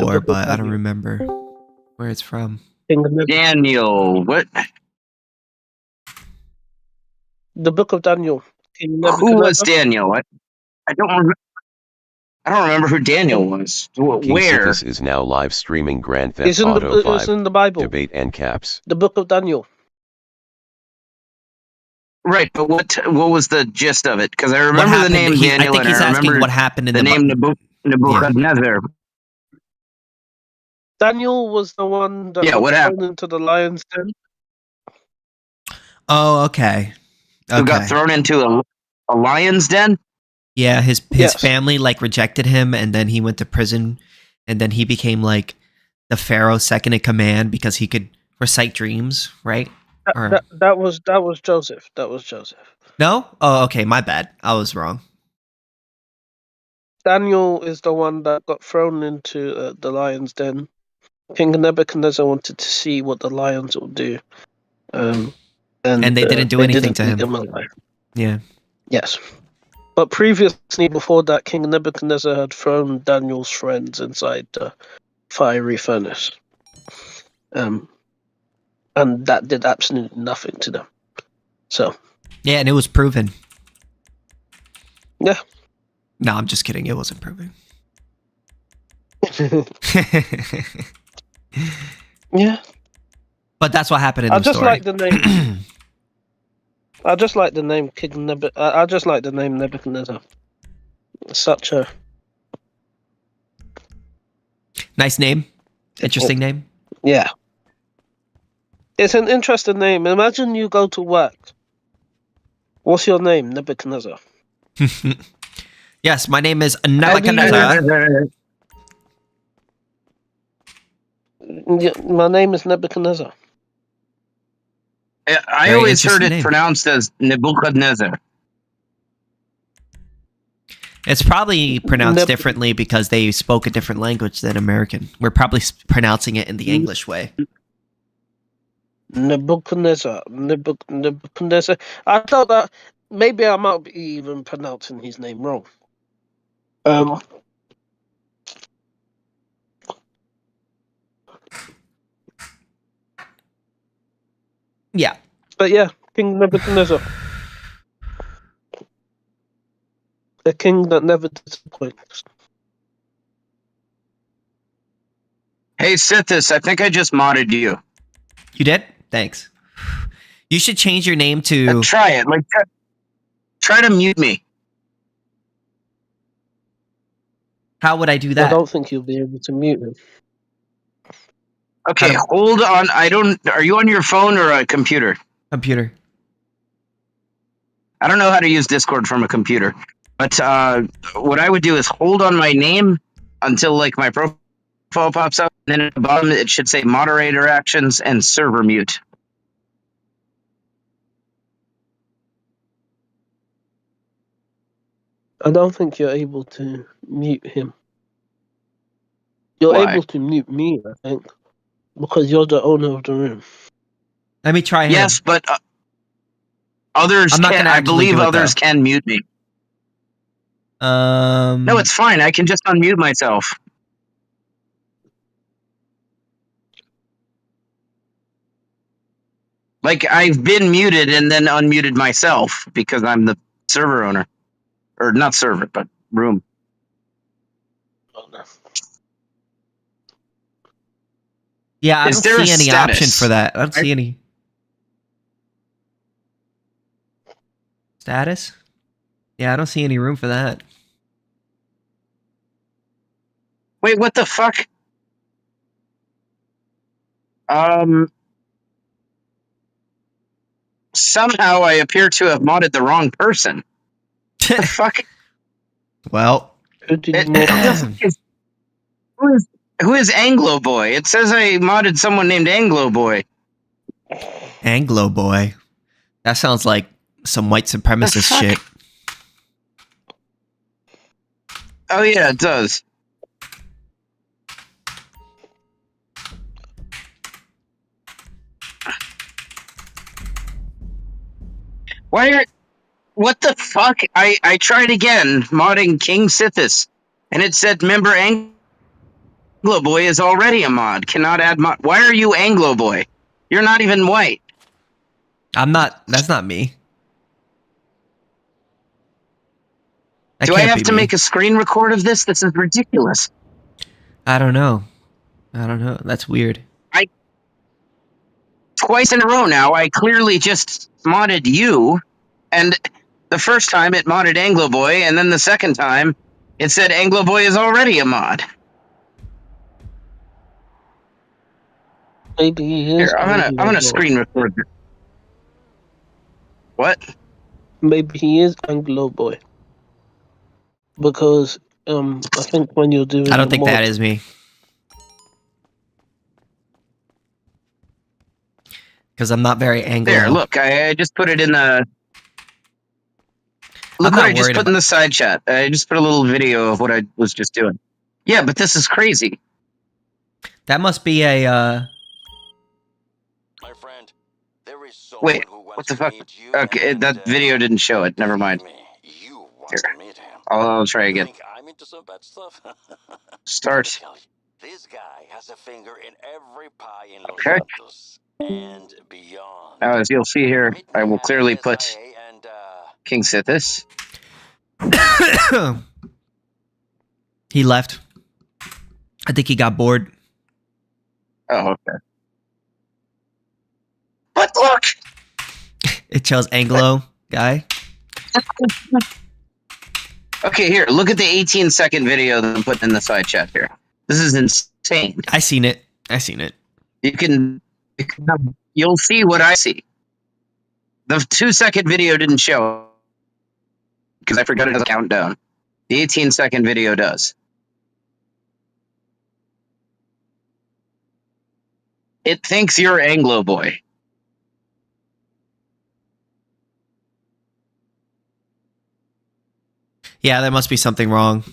before, but I don't remember where it's from. Daniel, what? The Book of Daniel. King Who was Nebuchadnezzar. Daniel? I don't remember. I don't remember who Daniel was. Where? KingSithis is now live streaming Grand Theft It's in Auto 5. it's in the Bible. Debate Ancaps. The Book of Daniel. Right, but what was the gist of it? Because I remember the name Daniel. I think he's asking what happened in the name Nebuchadnezzar. Daniel was the one that what got happened? thrown into the lion's den. Oh, okay. Who got thrown into a lion's den? Yeah, his family like rejected him, and then he went to prison, and then he became like the pharaoh's second in command because he could recite dreams, right? That was Joseph. That was Joseph. No? Oh, okay. My bad. I was wrong. Daniel is the one that got thrown into the lion's den. King Nebuchadnezzar wanted to see what the lions will do. And they didn't do anything to him. Yeah. Yes. But previously, before that, King Nebuchadnezzar had thrown Daniel's friends inside the fiery furnace. And that did absolutely nothing to them. So. Yeah, and it was proven. Yeah. No, I'm just kidding. It wasn't proven. Yeah. But that's what happened in the story. Like the name. I just like the name I just like the name Nebuchadnezzar. It's such a nice name. Interesting name. Yeah. It's an interesting name. Imagine you go to work. What's your name? Nebuchadnezzar. Yes, my name is Nebuchadnezzar. My name is Nebuchadnezzar. I always heard it pronounced as Nebuchadnezzar. It's probably pronounced differently because they spoke a different language than American. We're probably pronouncing it in the English way. Nebuchadnezzar. Nebuchadnezzar. I thought that maybe I might be even pronouncing his name wrong. Yeah. But yeah, King Nebuchadnezzar. A king that never disappoints. Hey, Sithis, I think I just modded you. You did? Thanks. You should change your name to... try it. Try to mute me. How would I do that? I don't think you'll be able to mute him. Okay, hold on. Are you on your phone or a computer? Computer. I don't know how to use Discord from a computer. But what I would do is hold on my name until my profile pops up. And then at the bottom it should say moderator actions and server mute. I don't think you're able to mute him. You're able to mute me, I think. Because you're the owner of the room. Let me try him. Yes, but others can. I believe others can mute me. No, it's fine. I can just unmute myself. I've been muted and then unmuted myself because I'm the server owner. Or not server, but room. Yeah, I don't see any option for that. I don't see any. Status? Yeah, I don't see any room for that. Wait, what the fuck? Somehow I appear to have modded the wrong person. What the fuck? Well, who is Anglo Boy? It says I modded someone named Anglo Boy. Anglo Boy? That sounds like some white supremacist shit. Oh yeah, it does. What the fuck? I tried again, modding KingSithis, and it said member Anglo Anglo Boy is already a mod. Cannot add mod. Why are you Anglo Boy? You're not even white. I'm not. That's not me. That Do I can't have be to me. make a screen record of this? This is ridiculous. I don't know. That's weird. Twice in a row now, I clearly just modded you, and the first time it modded Anglo Boy, and then the second time it said Anglo Boy is already a mod. Maybe he is. Here, I'm gonna screen record this. What? Maybe he is Anglo Boy. Because I think when you're doing I don't the think mod, that is me. Because I'm not very Anglo. There, look, I just put it in the. Look I'm what not I just worried put in the side chat. I just put a little video of what I was just doing. Yeah, but this is crazy. That must be a. My friend, there is someone Wait, who wants what the to fuck? meet you, Okay, and, that video didn't show it. Never mind. believe me, you want Here, to meet him. I'll try You again. think I'm into some bad stuff? Start. Let me tell you, this guy has a finger in every pie in Los Okay. Santos and beyond. Now, as you'll see here, Meet I me will at clearly the put SIA and, KingSithis. He left. I think he got bored. Oh, okay. But look! It shows Anglo guy. Okay, here, look at the 18-second video that I'm putting in the side chat here. This is insane. I seen it. You'll see what I see. The 2-second video didn't show because I forgot it has a countdown. The 18-second video does. It thinks you're Anglo Boy. Yeah, there must be something wrong.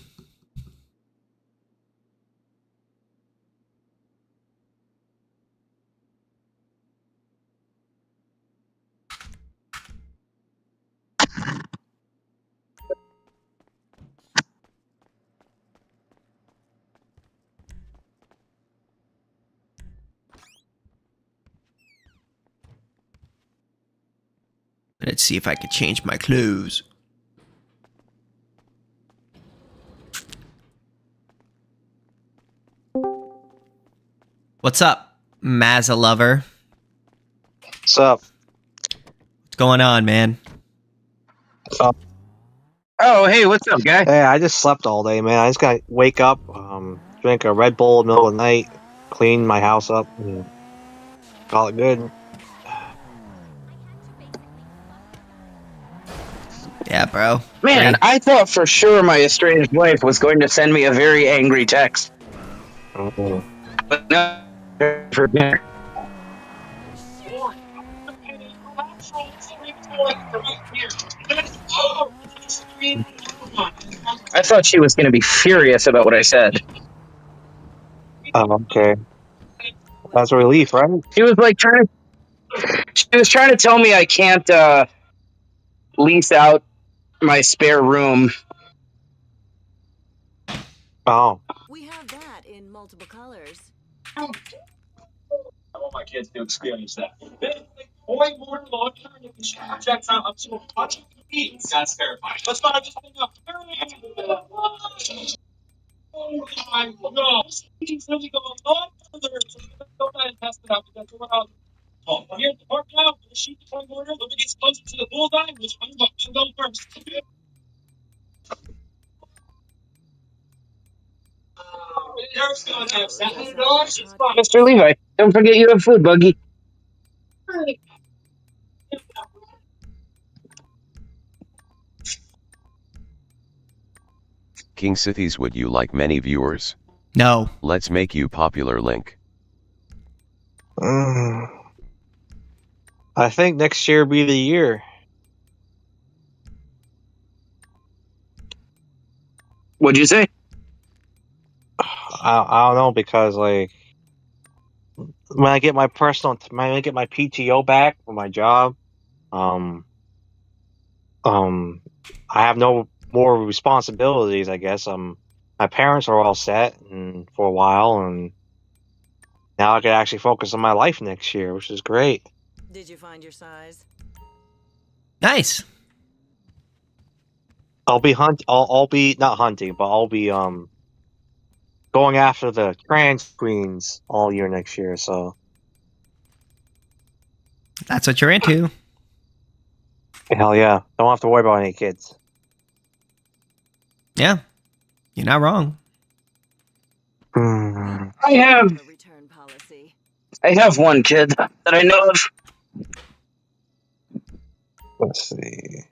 Let's see if I can change my clothes. What's up, Mazza lover? What's up? What's going on, man? Oh, hey, what's up, guy? Hey, I just slept all day, man. I just gotta wake up, drink a Red Bull in the middle of the night, clean my house up, and call it good. Yeah, bro. Man, Hey. I thought for sure my estranged wife was going to send me a very angry text. Mhm. But no, for dinner. I thought she was going to be furious about what I said. Oh, okay. That's a relief, right? She was like she was trying to tell me I can't lease out my spare room. Oh, We have that in multiple colors. I want my kids to experience that. Boy, more larger, and if she projects out up to a bunch of feet, that's terrifying. That's what I just think of. Oh my god. He's really going a lot further, so we're gonna go ahead and test it out because we're out. Oh, I'm here at the park now. The sheep is going order. Let me get closer to the bullseye, which I'm going first. Eric's gonna have $700. It's fine. Mr. Levi, don't forget you have food, Buggy. KingSithis, would you like many viewers? No. Let's make you popular link. I think next year will be the year. What'd you say? I don't know, because like when I get my PTO back from my job, I have no more responsibilities. I guess I my parents are all set and for a while, and now I can actually focus on my life next year, which is great. Did you find your size? Nice. I'll be I'll be not hunting, but I'll be going after the trans queens all year next year. So That's what you're into. hell yeah, don't have to worry about any kids. Yeah. You're not wrong. I have A return policy. one kid that I know of. Let's see.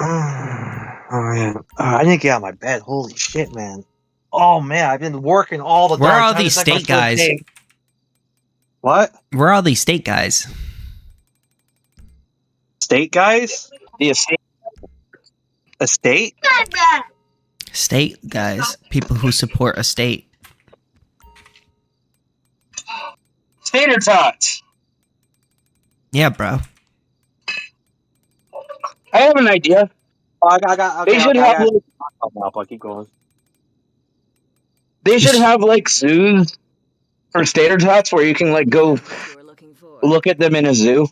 Oh man, I didn't get out of my bed. Holy shit, man! Oh man, I've been working all the Where darn are time. these It's like my state first guys? day. What? Where are all these state guys? State guys? The estate. A state? State guys. People who support a state. Tater tots. Yeah, bro. I have an idea. Oh, I got. They should have. Like, keep going. They should have like zoos for tater tots where you can like go What you were looking for. look at them in a zoo.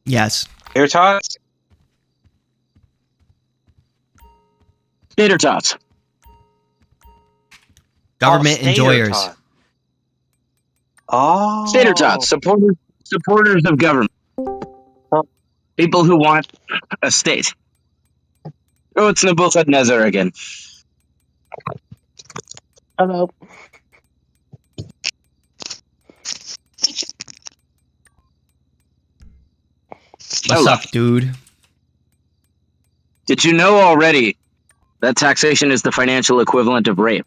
Yes. Tater tots? Tater tots. Government Stater enjoyers. tot. Oh. Tater tots. Supporters of government. People who want a state. Oh, it's Nebuchadnezzar again. Hello. What's up, dude? Did you know already that taxation is the financial equivalent of rape?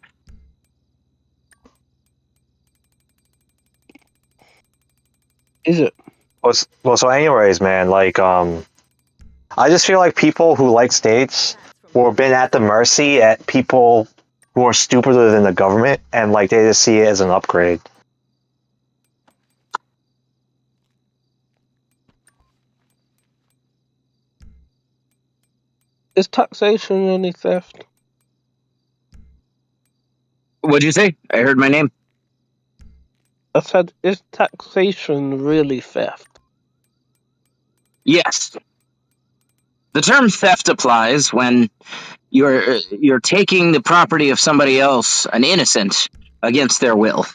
Is it? Well, so anyways, man, like, I just feel like people who like states who have been at the mercy at people who are stupider than the government, and like they just see it as an upgrade. Is taxation really theft? What'd you say? I heard my name. I said, is taxation really theft? Yes. The term theft applies when you're taking the property of somebody else, an innocent, against their will.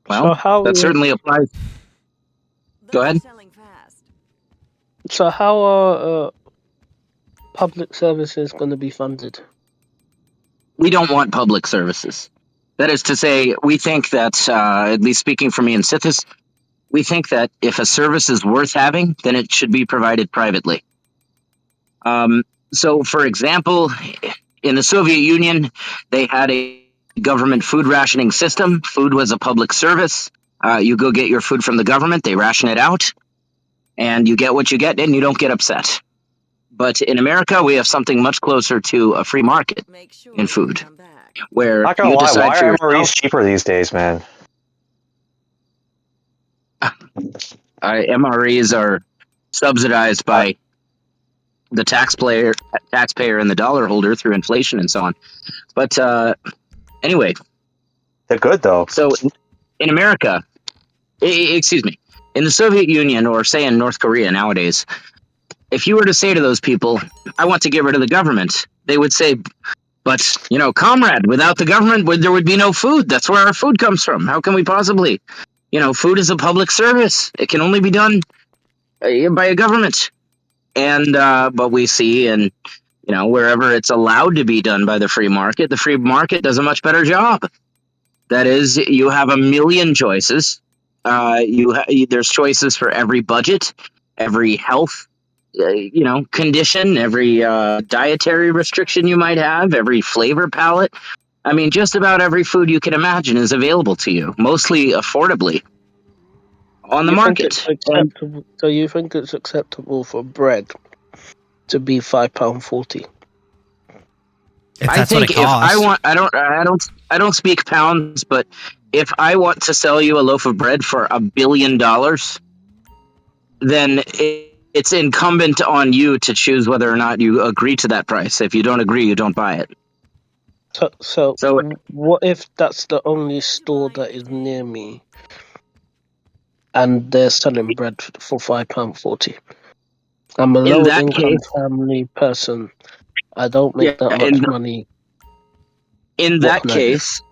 Well, So how that is- certainly applies. Go ahead. Selling fast. So how are public services going to be funded? We don't want public services. That is to say, we think that, at least speaking for me and Sithis, we think that if a service is worth having, then it should be provided privately. So, for example, in the Soviet Union, they had a government food rationing system. Food was a public service. You go get your food from the government, they ration it out, and you get what you get, and you don't get upset. But in America, we have something much closer to a free market Make sure in food, you come back. where Not gonna you lie, decide why for are yourself. MREs cheaper these days, man? MREs are subsidized by the taxpayer, and the dollar holder through inflation and so on. But anyway, They're good though. so in America, excuse me, in the Soviet Union or say in North Korea nowadays, if you were to say to those people, I want to get rid of the government, they would say, but, comrade, without the government, there would be no food. That's where our food comes from. How can we possibly? Food is a public service. It can only be done by a government. And, but we see, and, wherever it's allowed to be done by the free market does a much better job. That is, you have a million choices. There's choices for every budget, every health, condition, every dietary restriction you might have, every flavor palette. I mean, just about every food you can imagine is available to you, mostly affordably, on the market. So you think it's acceptable for bread to be £5.40? If I that's think what it if costs. I don't speak pounds, but if I want to sell you a loaf of bread for $1 billion, then it's incumbent on you to choose whether or not you agree to that price. If you don't agree, you don't buy it. So So what if that's the only store that is near me, and they're selling bread for £5.40? I'm a in low that income case, family person. I don't yeah, make that much money. in What that can I do? case,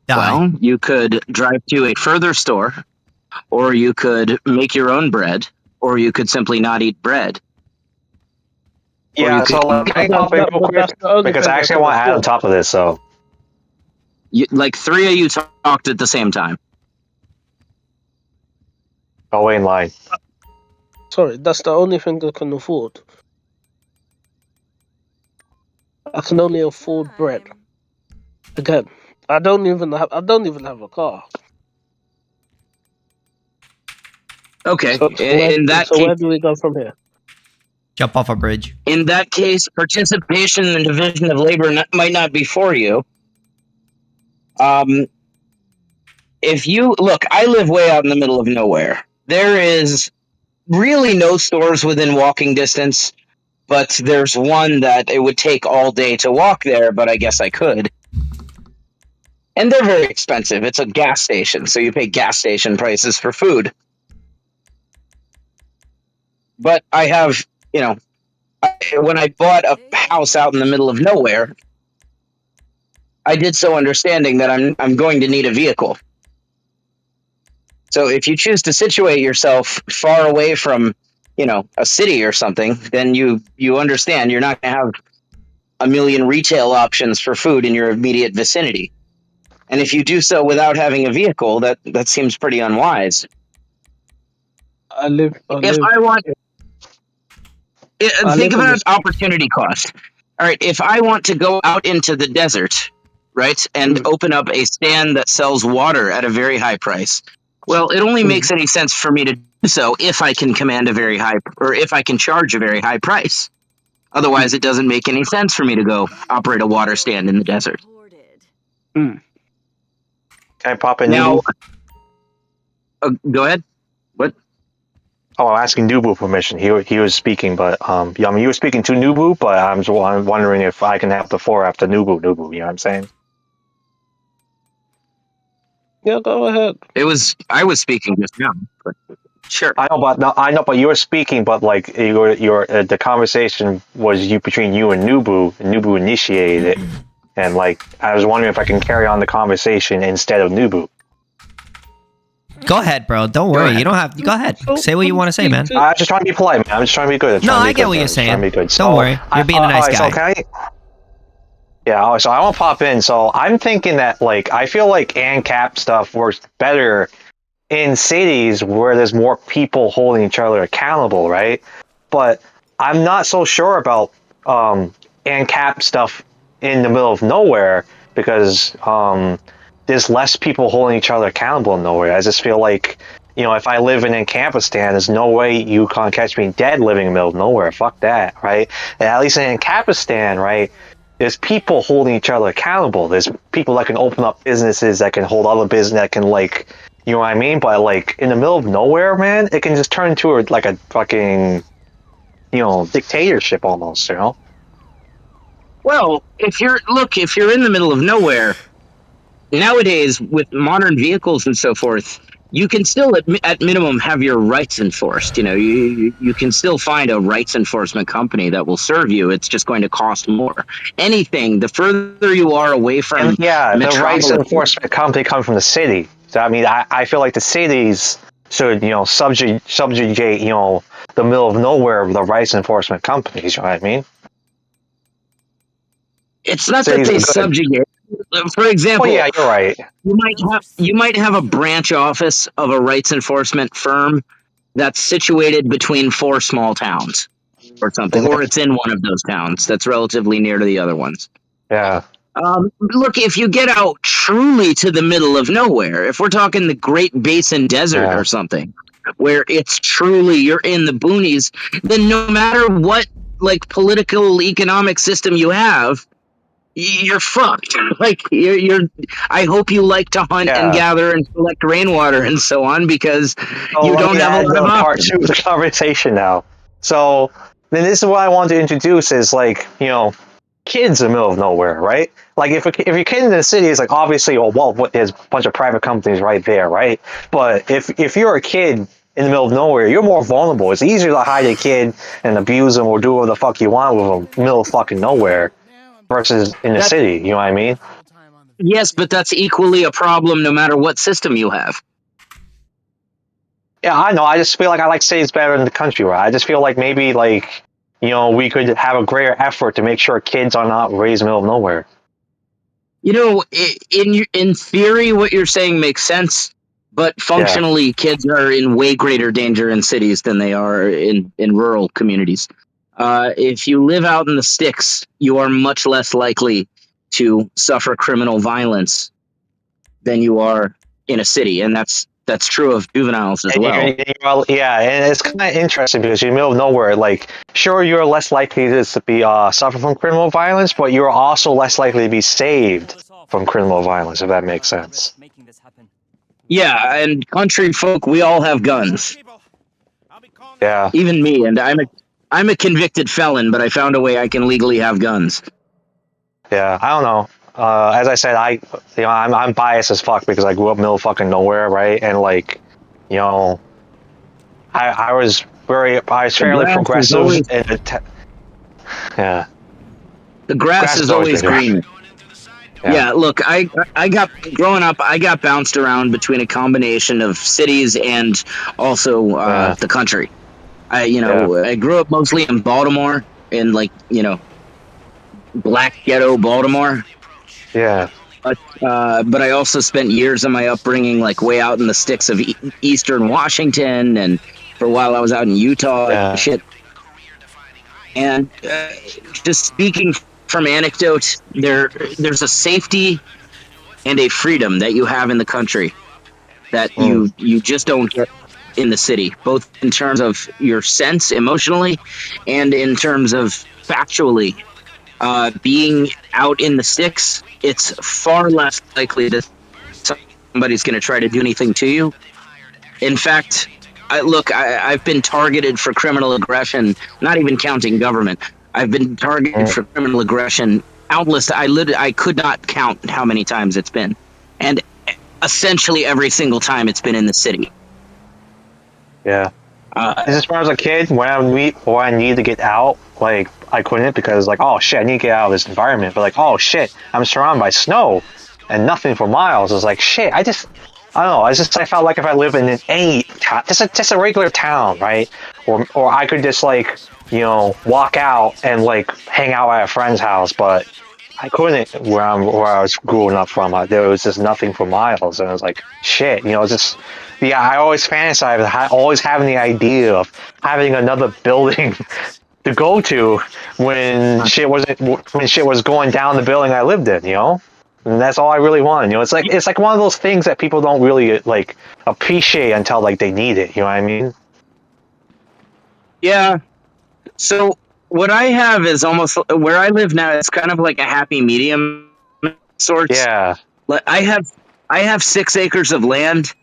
Die. well, you could drive to a further store, or you could make your own bread, or you could simply not eat bread. Or Yeah, you so could, like, can I pop in real But that's quick? the only Because thing I I actually can want to add on afford. top of this, so. like 3 of you talked at the same time. I'll wait in line. Sorry, that's the only thing I can afford. I can only afford bread. Again, I don't even have a car. Okay, So in that case, where do we go from here? Jump off a bridge. participation in the division of labor might not be for you. If you look, I live way out in the middle of nowhere. There is really no stores within walking distance, but there's one that it would take all day to walk there, but I guess I could. And they're very expensive. It's a gas station, so you pay gas station prices for food. But I have, when I bought a house out in the middle of nowhere, I did so understanding that I'm going to need a vehicle. So if you choose to situate yourself far away from, a city or something, then you understand you're not going to have a million retail options for food in your immediate vicinity. And if you do so without having a vehicle, that seems pretty unwise. I live If I want, I think live in about this. opportunity cost. All right, if I want to go out into the desert, right, and open up a stand that sells water at a very high price, well, it only makes any sense for me to do so if I can command if I can charge a very high price. Otherwise, it doesn't make any sense for me to go operate a water stand in the desert. Can I pop in Now, Nubu? go ahead. What? Oh, I'm asking Nubu permission. He was speaking, but yeah, I mean, you were speaking to Nubu, but I'm just wondering if I can have the floor after Nubu. You know what I'm saying? Yeah, go ahead. I was speaking just now. But sure. I know, but you were speaking, but like your the conversation was between you and Nubu. And Nubu initiated it, and like I was wondering if I can carry on the conversation instead of Nubu. Go ahead, bro. Don't worry. You don't have. Go ahead. Say what you want to say, man. I'm just trying to be polite, man. I'm just trying to be good. No, I get what you're saying. Don't worry. You're being a nice guy. So can I? Yeah. So I want to pop in. So I'm thinking that like I feel like Ancap stuff works better in cities where there's more people holding each other accountable, right? But I'm not so sure about ANCAP stuff in the middle of nowhere because there's less people holding each other accountable in nowhere. I just feel like, if I live in Ancapistan, there's no way you can't catch me dead living in the middle of nowhere. Fuck that, right? And at least in Ancapistan, right, there's people holding each other accountable. There's people that can open up businesses, that can hold other business, that can like, you know what I mean? But like in the middle of nowhere, man, it can just turn into like a fucking, dictatorship almost, Well, if you're in the middle of nowhere nowadays with modern vehicles and so forth, you can still at minimum have your rights enforced. You can still find a rights enforcement company that will serve you. It's just going to cost more. Anything, the further you are away from the rights enforcement company come from the city. So I mean, I feel like the cities should subjugate the middle of nowhere of the rights enforcement companies. You know what I mean? It's not that they subjugate. For example, yeah, you're right. You might have a branch office of a rights enforcement firm that's situated between 4 small towns or something, or it's in one of those towns that's relatively near to the other ones. Yeah. Look, if you get out truly to the middle of nowhere, if we're talking the Great Basin Desert or something, where it's truly you're in the boonies, then no matter what like political economic system you have, you're fucked. Like you're. I hope you like to hunt and Yeah. gather and collect rainwater and so on because So you let don't me have a add lot of part options. two of the conversation now. So then this is what I want to introduce is like, kids in the middle of nowhere, right? Like if your kid in the city is like obviously, there's a bunch of private companies right there, right? But if you're a kid in the middle of nowhere, you're more vulnerable. It's easier to hide a kid and abuse them or do whatever the fuck you want with them in the middle of fucking nowhere versus in the That city. You know what I mean? yes, but that's equally a problem no matter what system you have. Yeah, I know. I just feel like I like cities better than the country, right? I just feel like maybe we could have a greater effort to make sure kids are not raised in the middle of nowhere. You know, in theory, what you're saying makes sense, but Yeah. functionally, kids are in way greater danger in cities than they are in rural communities. If you live out in the sticks, you are much less likely to suffer criminal violence than you are in a city, and that's true of juveniles as well. Yeah, and it's kind of interesting because you're in the middle of nowhere. Like, sure, you're less likely to be suffer from criminal violence, but you're also less likely to be saved from criminal violence, if that makes sense. Yeah, and country folk, we all have guns. Yeah. Even me, and I'm a convicted felon, but I found a way I can legally have guns. Yeah, I don't know. As I said, I'm biased as fuck because I grew up middle of fucking nowhere, right? And you know, I was The fairly grass is progressive always in yeah. the grass Grass has is always been always grass. greener. Yeah, look, I got growing up, I got bounced around between a combination of cities and also Yeah. the country. Yeah. I grew up mostly in Baltimore, in black ghetto Baltimore. Yeah. But I also spent years of my upbringing like way out in the sticks of eastern Washington, and for a while I was out in Utah and Yeah. shit. And just speaking from anecdote, there's a safety and a freedom that you have in the country that Mm. you just don't get in the city, both in terms of your sense emotionally and in terms of factually. Being out in the sticks, it's far less likely that somebody's going to try to do anything to you. In fact, I've been targeted for criminal aggression, not even counting government. I've been targeted Mm. for criminal aggression countless. I could not count how many times it's been, and essentially every single time it's been in the city. Yeah. Uh, As far as a kid, when I need to get out, like I couldn't because oh shit, I need to get out of this environment. But oh shit, I'm surrounded by snow and nothing for miles. It's like shit. I don't know. I felt like if I lived in any town, just a regular town, right? Or I could just walk out and hang out at a friend's house, but I couldn't where I was growing up from. There was just nothing for miles, and I was like, shit, just yeah. I always fantasized, always having the idea of having another building to go to when shit was going down the building I lived in, and that's all I really wanted. It's like one of those things that people don't really appreciate until they need it. You know what I mean? yeah. So what I have is almost where I live now. It's kind of like a happy medium sorts. Yeah. I have 6 acres of land.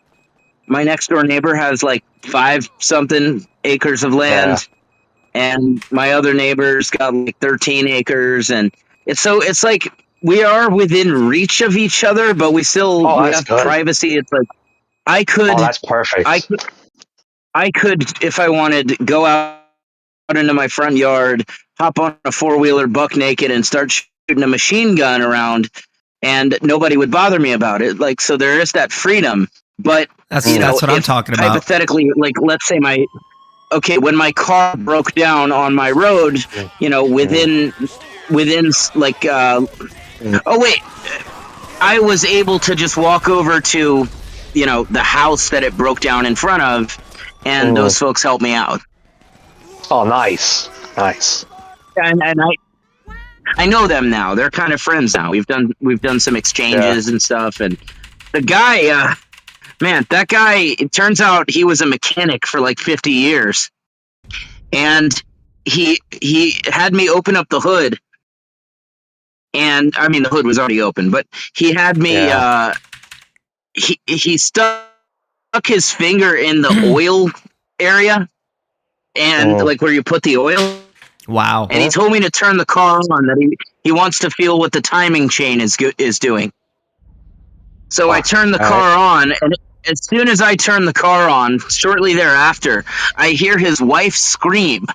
My next door neighbor has like 5 something acres of Yeah. land, and my other neighbor's got like 13 acres, and it's like we are within reach of each other, but Oh, we that's have good. privacy. It's like Oh, that's perfect. I could if I wanted go out into my front yard, hop on a 4-wheeler buck naked, and start shooting a machine gun around, and nobody would bother me about it. Like, so there is that freedom. But That's what I'm talking about. hypothetically, like, let's say when my car broke down on my road, within like, oh wait, I was able to just walk over to, the house that it broke down in front of, and those folks helped me out. Oh, nice. And I know them now. They're kind of friends now. We've done some exchanges and stuff. And the guy, that guy. It turns out he was a mechanic for like 50 years, and he had me open up the hood, and I mean the hood was already open, but he had me. Yeah. He stuck his finger in the oil area, and like where you put the oil. Wow. And he told me to turn the car on. That he wants to feel what the timing chain is doing. So I turned the car on, and as soon as I turned the car on, shortly thereafter, I hear his wife scream,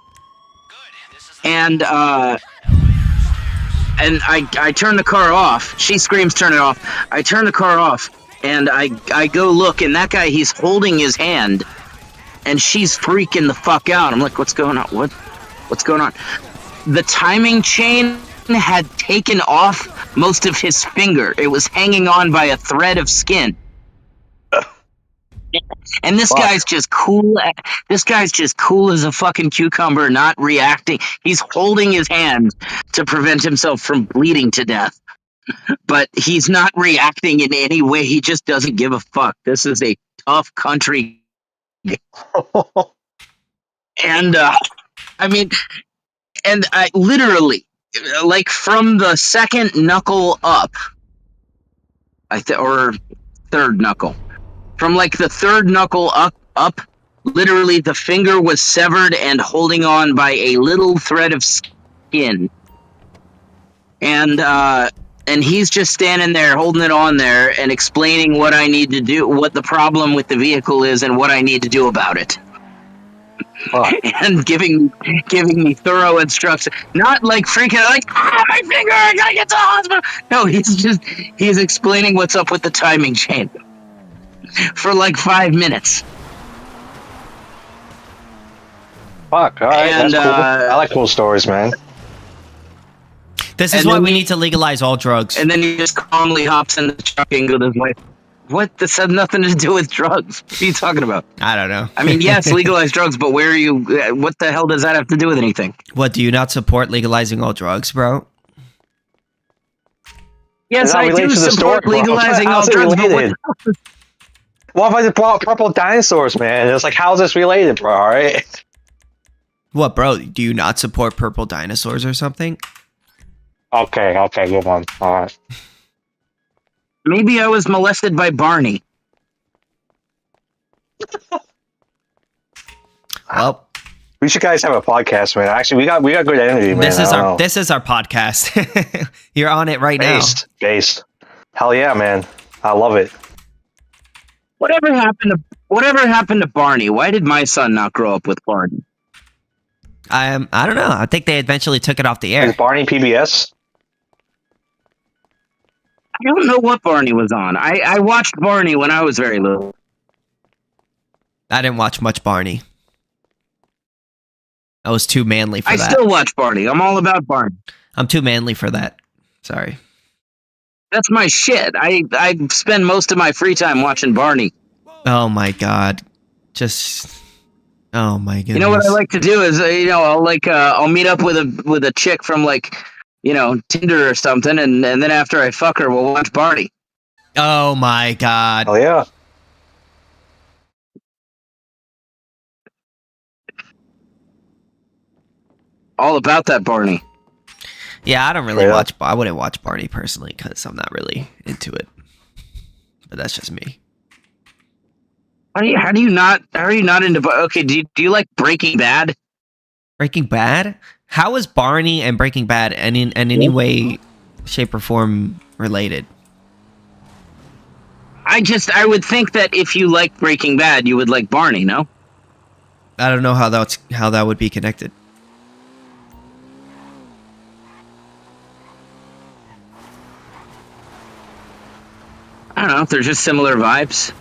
and I turn the car off. She screams, "Turn it off!" I turn the car off, and I go look, and that guy, he's holding his hand, and she's freaking the fuck out. I'm like, "What's going on? What's going on?" The timing chain had taken off most of his finger. It was hanging on by a thread of skin. And this guy's just cool. This guy's just cool as a fucking cucumber, not reacting. He's holding his hand to prevent himself from bleeding to death. But he's not reacting in any way. He just doesn't give a fuck. This is a tough country. And, I mean, and I literally, like from the second knuckle up, or third knuckle, from like the third knuckle up, literally the finger was severed and holding on by a little thread of skin. And he's just standing there holding it on there and explaining what I need to do, what the problem with the vehicle is, and what I need to do about it. And giving me thorough instructions, not like freaking like, my finger, I gotta get to the hospital. No, he's explaining what's up with the timing chain for like 5 minutes. Fuck, all right, And, that's cool. I like cool stories, man. This is why we need to legalize all drugs. And then he just calmly hops in the truck and goes, "Like, what? This had nothing to do with drugs. What are you talking about?" I don't know. I mean, yes, legalize drugs, but where are you? What the hell does that have to do with anything? What, do you not support legalizing all drugs, bro? Yes, I do support legalizing all drugs, but what if I just brought purple dinosaurs, man? It's like, how's this related, bro? All right. What, bro? Do you not support purple dinosaurs or something? Okay, good one. All right. Maybe I was molested by Barney. Well, we should guys have a podcast, man. Actually, we got good energy, man. This is our podcast. You're on it right now. Based. Hell yeah, man. I love it. Whatever happened to Barney? Why did my son not grow up with Barney? I don't know. I think they eventually took it off the air. Is Barney PBS? I don't know what Barney was on. I watched Barney when I was very little. I didn't watch much Barney. I was too manly for that. I still watch Barney. I'm all about Barney. I'm too manly for that. Sorry. That's my shit. I spend most of my free time watching Barney. Oh my god. Oh my goodness. You know what I like to do is I'll meet up with a chick from like, Tinder or something, and then after I fuck her, we'll watch Barney. Oh my god. Oh yeah. All about that Barney. Yeah, I don't really watch. I wouldn't watch Barney personally because I'm not really into it. But that's just me. How are you not into? Okay, do you like Breaking Bad? Breaking Bad? How is Barney and Breaking Bad in any way, shape, or form related? I would think that if you like Breaking Bad, you would like Barney. No, I don't know how that would be connected. I don't know. They're just similar vibes.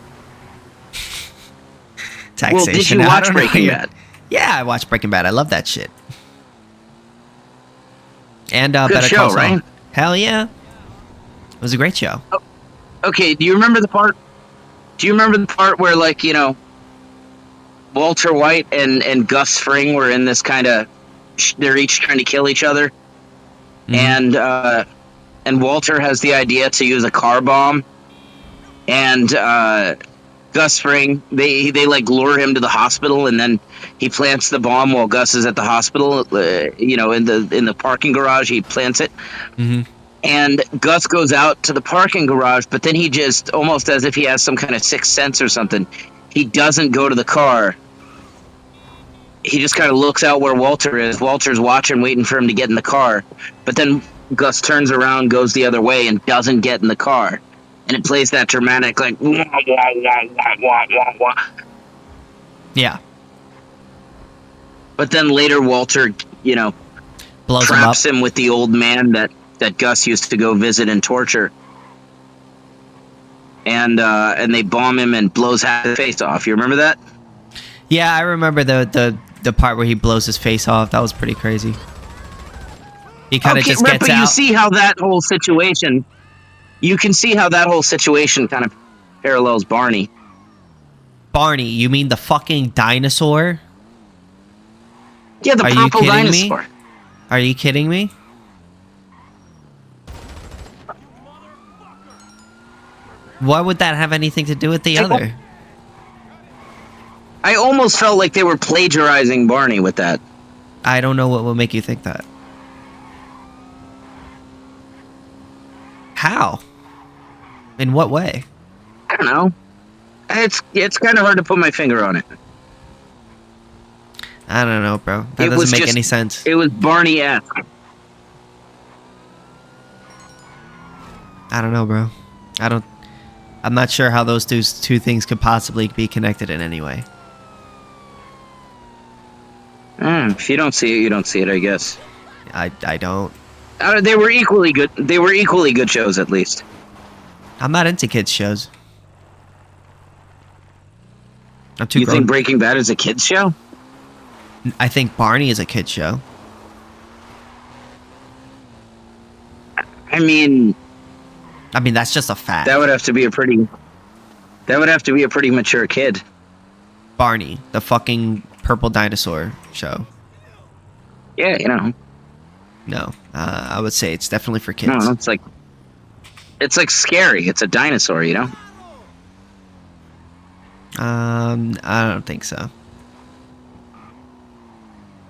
Taxation. Well, did you watch Breaking Bad? Yeah, I watched Breaking Bad. I love that shit. And Good Better show, Call Saul. right? Hell yeah. It was a great show. Oh, okay, do you remember the part where, like, Walter White and Gus Fring were in this kind of... They're each trying to kill each other. Mm-hmm. And Walter has the idea to use a car bomb. And Gus Fring, they like lure him to the hospital, and then he plants the bomb while Gus is at the hospital. In the parking garage, he plants it. Mm-hmm. and Gus goes out to the parking garage, but then he just, almost as if he has some kind of sixth sense or something, he doesn't go to the car. He just kind of looks out where Walter is. Walter's watching, waiting for him to get in the car. But then Gus turns around, goes the other way, and doesn't get in the car. And it plays that dramatic, like, wah, wah, wah, wah, wah, wah, wah. Yeah. But then later Walter, Blows traps him him with the old man that Gus used to go visit and torture. And they bomb him and blows half his face off. You remember that? Yeah, I remember the part where he blows his face off. That was pretty crazy. He kind of just right, gets but out. you see how that whole situation... You can see how that whole situation kind of parallels Barney. Barney, you mean the fucking dinosaur? Yeah, the Are you purple kidding dinosaur. me? Are you kidding me? Why would that have anything to do with the other? I almost felt like they were plagiarizing Barney with that. I don't know what will make you think that. How? In what way? I don't know. It's kind of hard to put my finger on it. I don't know, bro. That doesn't make any sense. It was Barney-esque. I don't know, bro. I'm not sure how those two things could possibly be connected in any way. If you don't see it, you don't see it, I guess. I don't. They were equally good. They were equally good shows, at least. I'm not into kids shows. I'm too You grown. think Breaking Bad is a kids show? I think Barney is a kid show. I mean, that's just a fact. that would have to be a pretty mature kid. Barney, the fucking purple dinosaur show. Yeah, No, I would say it's definitely for kids. No, it's like scary. It's a dinosaur, I don't think so.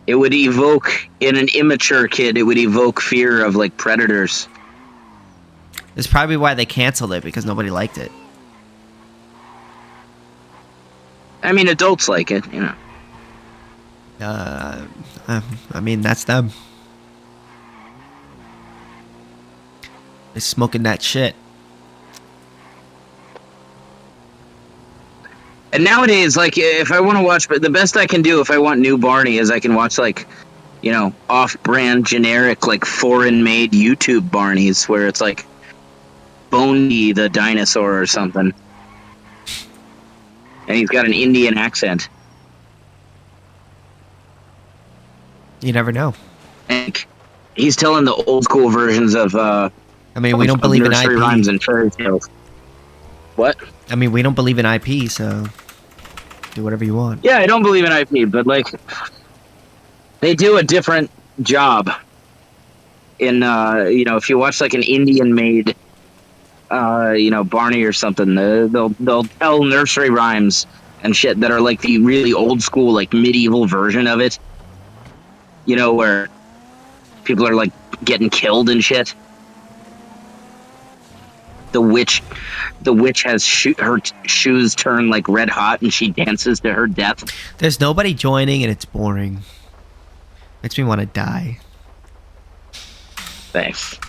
It would evoke, in an immature kid, it would evoke fear of, like, predators. It's probably why they canceled it, because nobody liked it. I mean, adults like it, That's them. They're smoking that shit. And nowadays, like, if I want to watch, but the best I can do if I want new Barney is I can watch, like, off-brand, generic, like, foreign-made YouTube Barneys, where it's, like, Boney the dinosaur or something. And he's got an Indian accent. You never know. And he's telling the old-school versions of, we don't believe in nursery IP. rhymes and fairy tales. What? We don't believe in IP, so do whatever you want. Yeah, I don't believe in IP, but, like, they do a different job. In, if you watch, like, an Indian-made, Barney or something, they'll tell nursery rhymes and shit that are, like, the really old-school, like, medieval version of it. Where people are, like, getting killed and shit. The witch has her shoes turn like red hot and she dances to her death. There's nobody joining and it's boring. Makes me want to die. Thanks.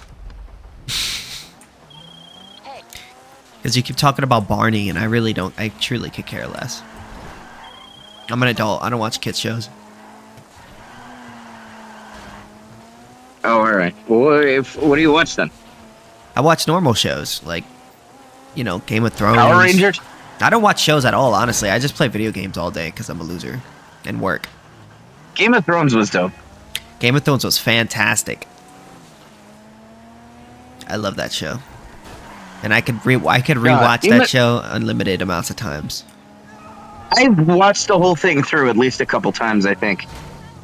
Because you keep talking about Barney and I truly could care less. I'm an adult. I don't watch kids shows. Oh, alright. Well, what do you watch then? I watch normal shows, like, Game of Thrones. Power Rangers? I don't watch shows at all, honestly. I just play video games all day because I'm a loser and work. Game of Thrones was dope. Game of Thrones was fantastic. I love that show. And I could rewatch that show unlimited amounts of times. I've watched the whole thing through at least a couple times, I think.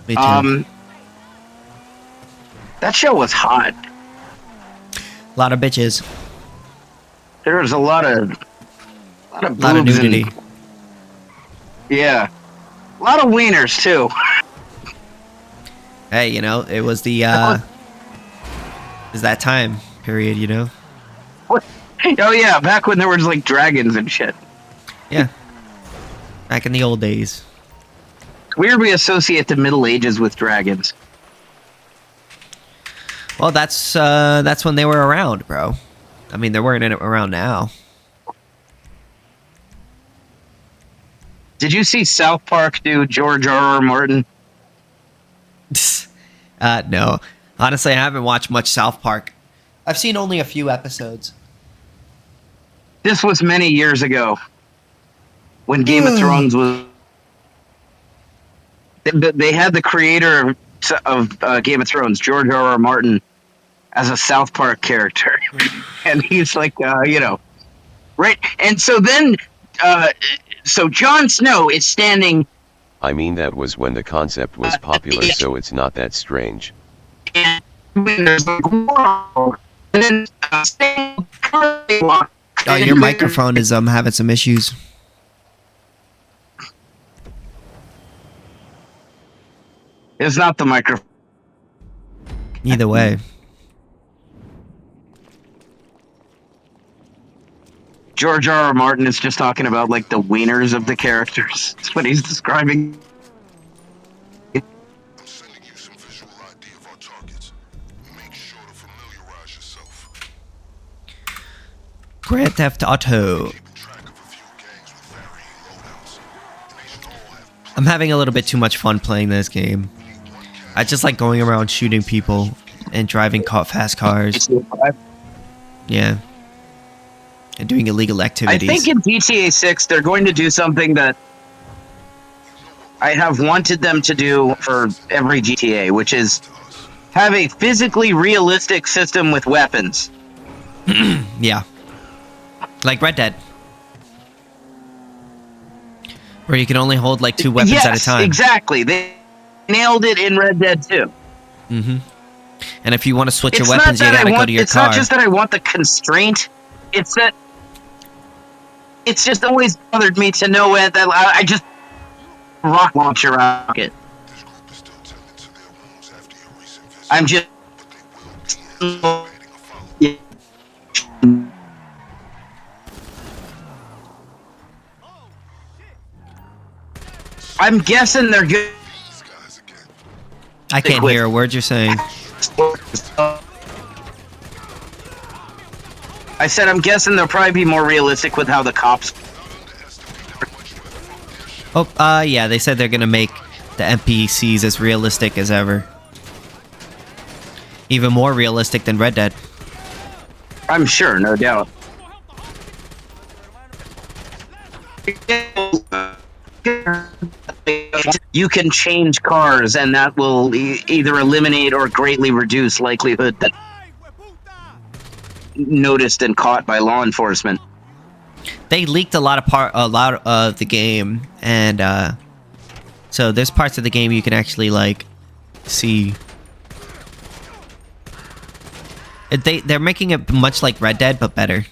Me too. That show was hot. A lot of bitches. There was a lot of boobs nudity. Yeah. A lot of wieners, too. Hey, it was the... it's that time. period, you know? Oh yeah, back when there was like dragons and shit. Yeah. Back in the old days. Weird we associate the Middle Ages with dragons. Well, that's when they were around, bro. I mean, they weren't around now. Did you see South Park do George R.R. Martin? No. Honestly, I haven't watched much South Park. I've seen only a few episodes. This was many years ago, when Game of Thrones was. They had the creator of Game of Thrones, George R.R. Martin, as a South Park character, and he's like, right. And so then, so Jon Snow is standing. I mean, that was when the concept was popular, so it's not that strange. And there's like, whoa. And then, Oh, your microphone is having some issues. It's not the microphone. Either way. George R.R. Martin is just talking about like the wieners of the characters. That's what he's describing. I'm sending you some visual ID of our targets. Make sure to familiarize yourself. Grand Theft Auto. Keeping track of a few gangs with varying loadouts. And they should all have I'm having a little bit too much fun playing this game. I just like going around shooting people and driving fast cars. Yeah. And doing illegal I activities. think in GTA 6 they're going to do something that I have wanted them to do for every GTA, which is have a physically realistic system with weapons. Yeah. Like Red Dead. Where you can only hold like 2 weapons yes, at a time. Exactly. They nailed it in Red Dead 2. Mm-hmm. And if you want to switch It's your not weapons, you that gotta I want, go to your it's car. not just that I want the constraint. It's that it's just always bothered me to know that I just rock launcher rocket. this group is still tending to their wounds after your recent visit. I'm just But they will be anticipating a follow-up. I'm guessing they're good. These guys again. I can't hear a word you're saying. I said I'm guessing they'll probably be more realistic with how the cops. Oh, yeah, they said they're gonna make the NPCs as realistic as ever. Even more realistic than Red Dead. I'm sure, no doubt. You can change cars, and that will either eliminate or greatly reduce likelihood that noticed and caught by law enforcement. They leaked a lot of the game, and so there's parts of the game you can actually like see. They're making it much like Red Dead, but better.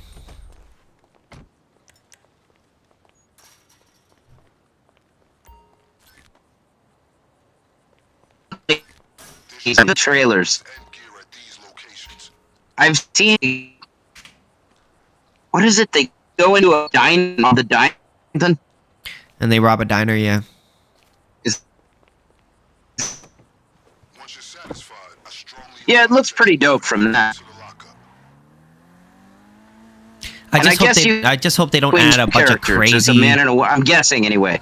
The trailers. And gear at these locations. I've seen. What is it? They go into a dine on the dine. And they rob a diner, yeah. Once you're satisfied, I strongly Yeah, it looks pretty dope from that. to the lockup. I just hope they don't add a bunch of There's a crazy. man in a. I'm guessing anyway.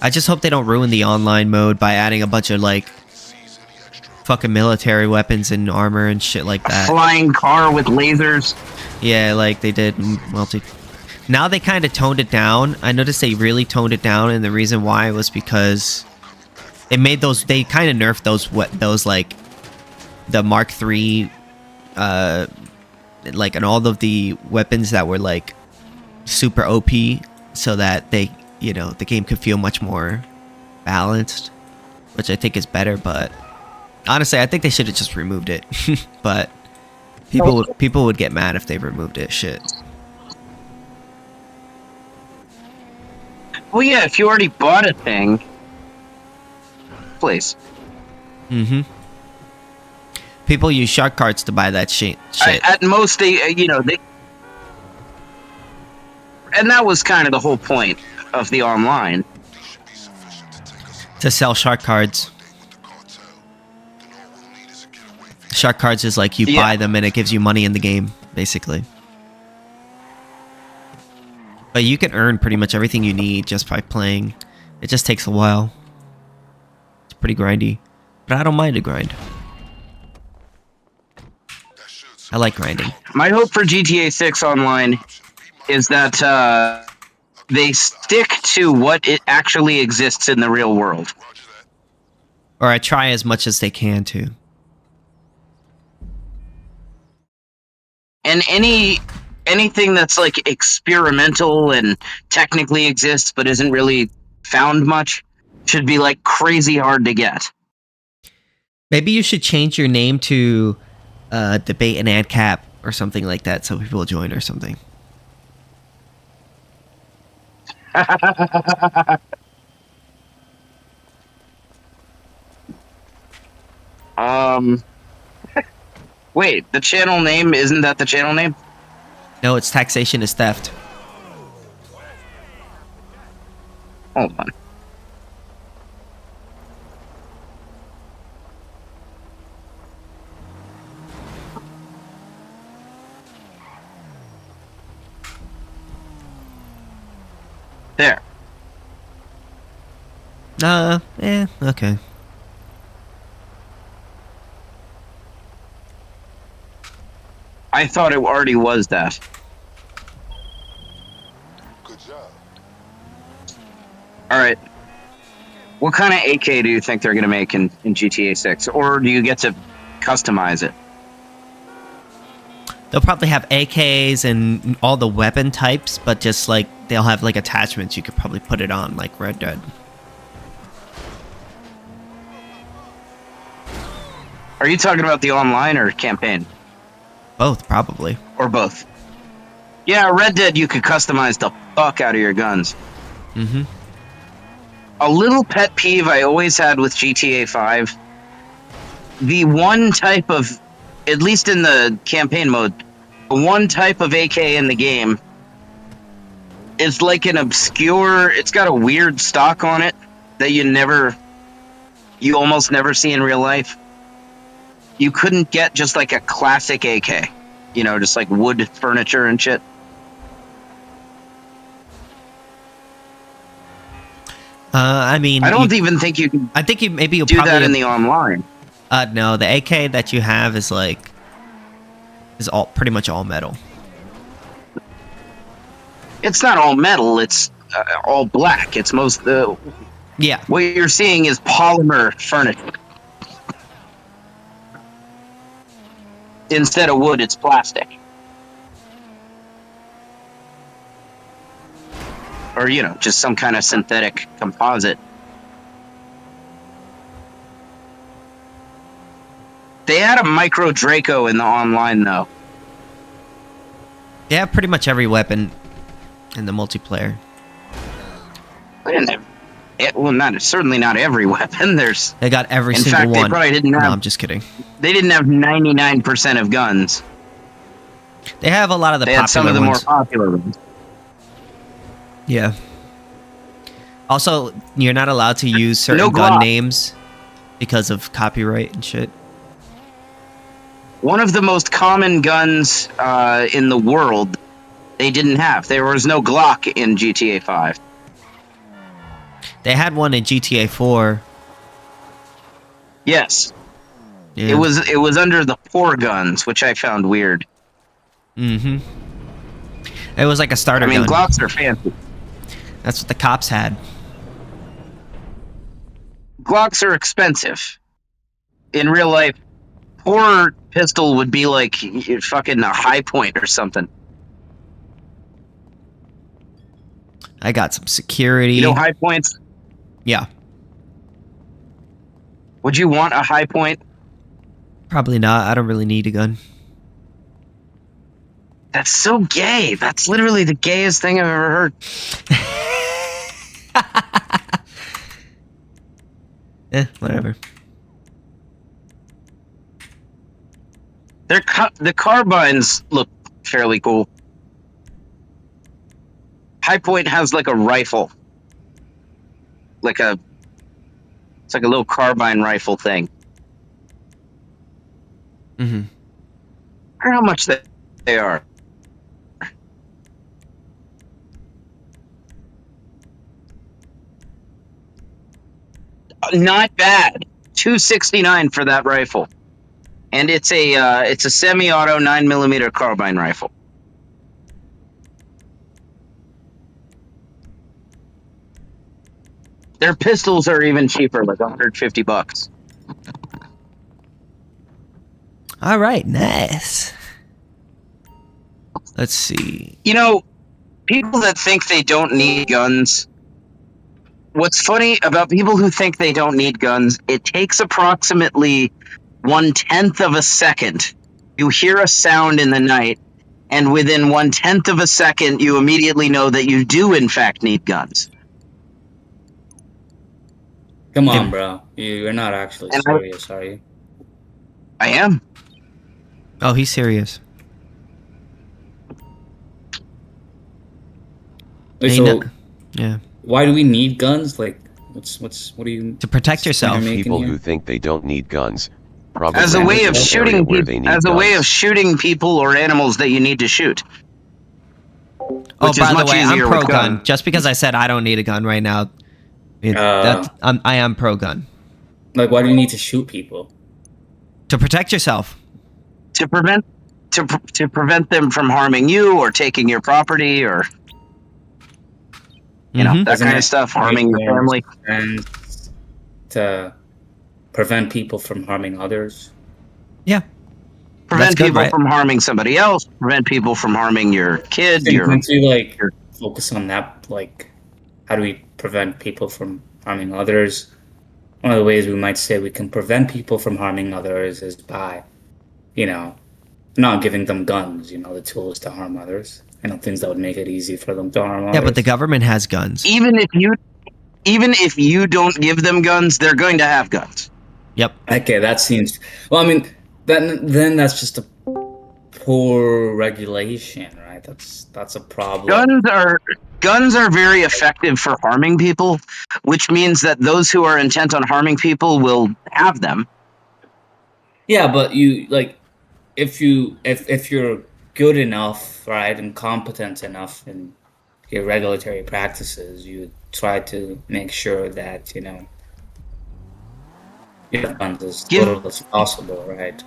I just hope they don't ruin the online mode by adding a bunch of like Seize any extra. fucking military weapons and armor and shit like that. Flying car with lasers. Yeah, like they did multi. Now they kind of toned it down. I noticed they really toned it down, and the reason why was because it made those. They kind of nerfed those like the Mark III, like and all of the weapons that were like super OP, so that they, the game could feel much more balanced, which I think is better. But honestly, I think they should have just removed it. But people would get mad if they removed it. Shit. Well, yeah, if you already bought a thing, please. Mm-hmm. People use shark cards to buy that shit. At most, they, and that was kind of the whole point of the online. To sell shark cards. Shark cards is like you buy them and it gives you money in the game, basically. But you can earn pretty much everything you need just by playing. It just takes a while. It's pretty grindy. But I don't mind a grind. I like grinding. My hope for GTA 6 Online is that they stick to what it actually exists in the real world. Or I try as much as they can to. And anything that's like experimental and technically exists but isn't really found much should be like crazy hard to get. Maybe you should change your name to Debate and Ancap or something like that so people will join or something. Wait, the channel name, isn't that the channel name? No, it's Taxation is Theft. Hold on. There. Okay. I thought it already was that. Good job. Alright. What kind of AK do you think they're going to make in GTA 6? Or do you get to customize it? They'll probably have AKs and all the weapon types, but just like they'll have like attachments you could probably put it on, like Red Dead. Are you talking about the online or campaign? Both, probably. Or both? Yeah, Red Dead, you could customize the fuck out of your guns. Mm-hmm. A little pet peeve I always had with GTA 5, the one type of, at least in the campaign mode, the one type of AK in the game is like an obscure, it's got a weird stock on it that you almost never see in real life. You couldn't get just like a classic AK, just like wood furniture and shit. I mean, I don't even think you can. I think you'll do probably that in the online. No, the AK that you have is all pretty much all metal. It's not all metal. It's all black. It's most. Yeah. What you're seeing is polymer furniture. Instead of wood, it's plastic. Or, just some kind of synthetic composite. They had a micro Draco in the online, though. They have pretty much every weapon in the multiplayer. They didn't have, certainly not every weapon. They got every in single fact, one. They probably didn't have. No, I'm just kidding. They didn't have 99% of guns. They have a lot of the they popular had some of the ones. more popular ones. Yeah. Also, you're not allowed to use certain gun names because of copyright and shit. One of the most common guns in the world, they didn't have. There was no Glock in GTA 5. They had one in GTA 4. Yes. Yeah. It was under the poor guns, which I found weird. Mm-hmm. It was like a starter gun. Glocks are fancy. That's what the cops had. Glocks are expensive. In real life, poor pistol would be like fucking a high point or something. I got some security. High points? Yeah. Would you want a high point? Probably not. I don't really need a gun. That's so gay. That's literally the gayest thing I've ever heard. Whatever. The carbines look fairly cool. High Point has like a rifle, it's like a little carbine rifle thing. Mm-hmm. I don't know how much they are. Not bad. $269 for that rifle, and it's a semi-auto 9mm carbine rifle. Their pistols are even cheaper, like $150. All right, nice. Let's see. You know, people that think they don't need guns. What's funny about people who think they don't need guns, it takes approximately 1/10 of a second. You hear a sound in the night, and within 1/10 of a second, you immediately know that you do, in fact, need guns. Come on, bro. You're not actually serious, are you? I am. Oh, he's serious. Wait, so, yeah. Why do we need guns? Like, what do you... To protect yourself. People who think they don't need guns, probably As a way of shooting people, shooting people or animals that you need to shoot. Oh, by the way, I'm pro-gun. Just because I said I don't need a gun right now, I am pro-gun. Like, why do you need to shoot people? To protect yourself. To prevent them from harming you or taking your property or that kind of stuff, harming your family. And to prevent people from harming others. Yeah. Prevent people from harming somebody else. Prevent people from harming your kid. Focus on that. Like, how do we prevent people from harming others? One of the ways we might say we can prevent people from harming others is by, not giving them guns, the tools to harm others. Things that would make it easy for them to harm others. Yeah, but the government has guns. Even if you don't give them guns, they're going to have guns. Yep. Okay, that seems... Well, I mean, then that's just a poor regulation, right? That's a problem. Guns are very effective for harming people, which means that those who are intent on harming people will have them. Yeah, but if you're good enough, right, and competent enough in your regulatory practices, you try to make sure that, you have guns as little as possible, right?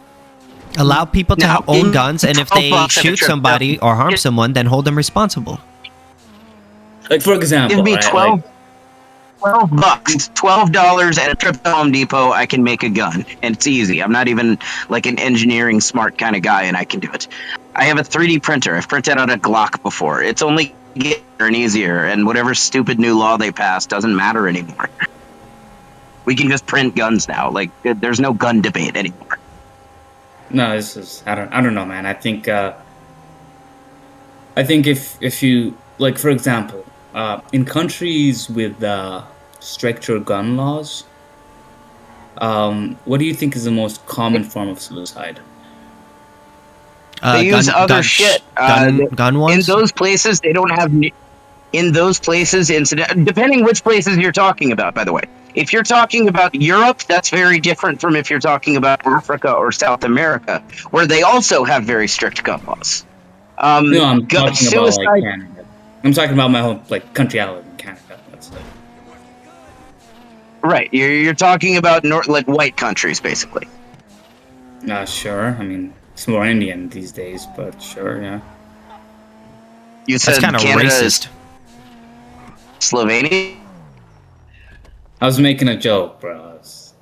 Allow people to own guns, and if they shoot somebody or harm someone, then hold them responsible. Like, for example, give me $12 and a trip to Home Depot, I can make a gun, and it's easy. I'm not even like an engineering smart kind of guy, and I can do it. I have a 3D printer. I've printed out a Glock before. It's only easier and easier, and whatever stupid new law they passed doesn't matter anymore. We can just print guns now. Like, there's no gun debate anymore. No, this is I don't know, man. I think if you, like, for example, in countries with stricter gun laws, what do you think is the most common form of suicide? They use other shit. Gun ones? In those places, they don't have... In those places, depending which places you're talking about, by the way. If you're talking about Europe, that's very different from if you're talking about Africa or South America, where they also have very strict gun laws. No, I'm talking about, like, Canada. I'm talking about my whole, like, country I live in, Canada. That's it. Right. You're talking about like white countries, basically. Sure. I mean, it's more Indian these days, but sure, yeah. You said that's kind of racist. Slovenia? I was making a joke, bro. It's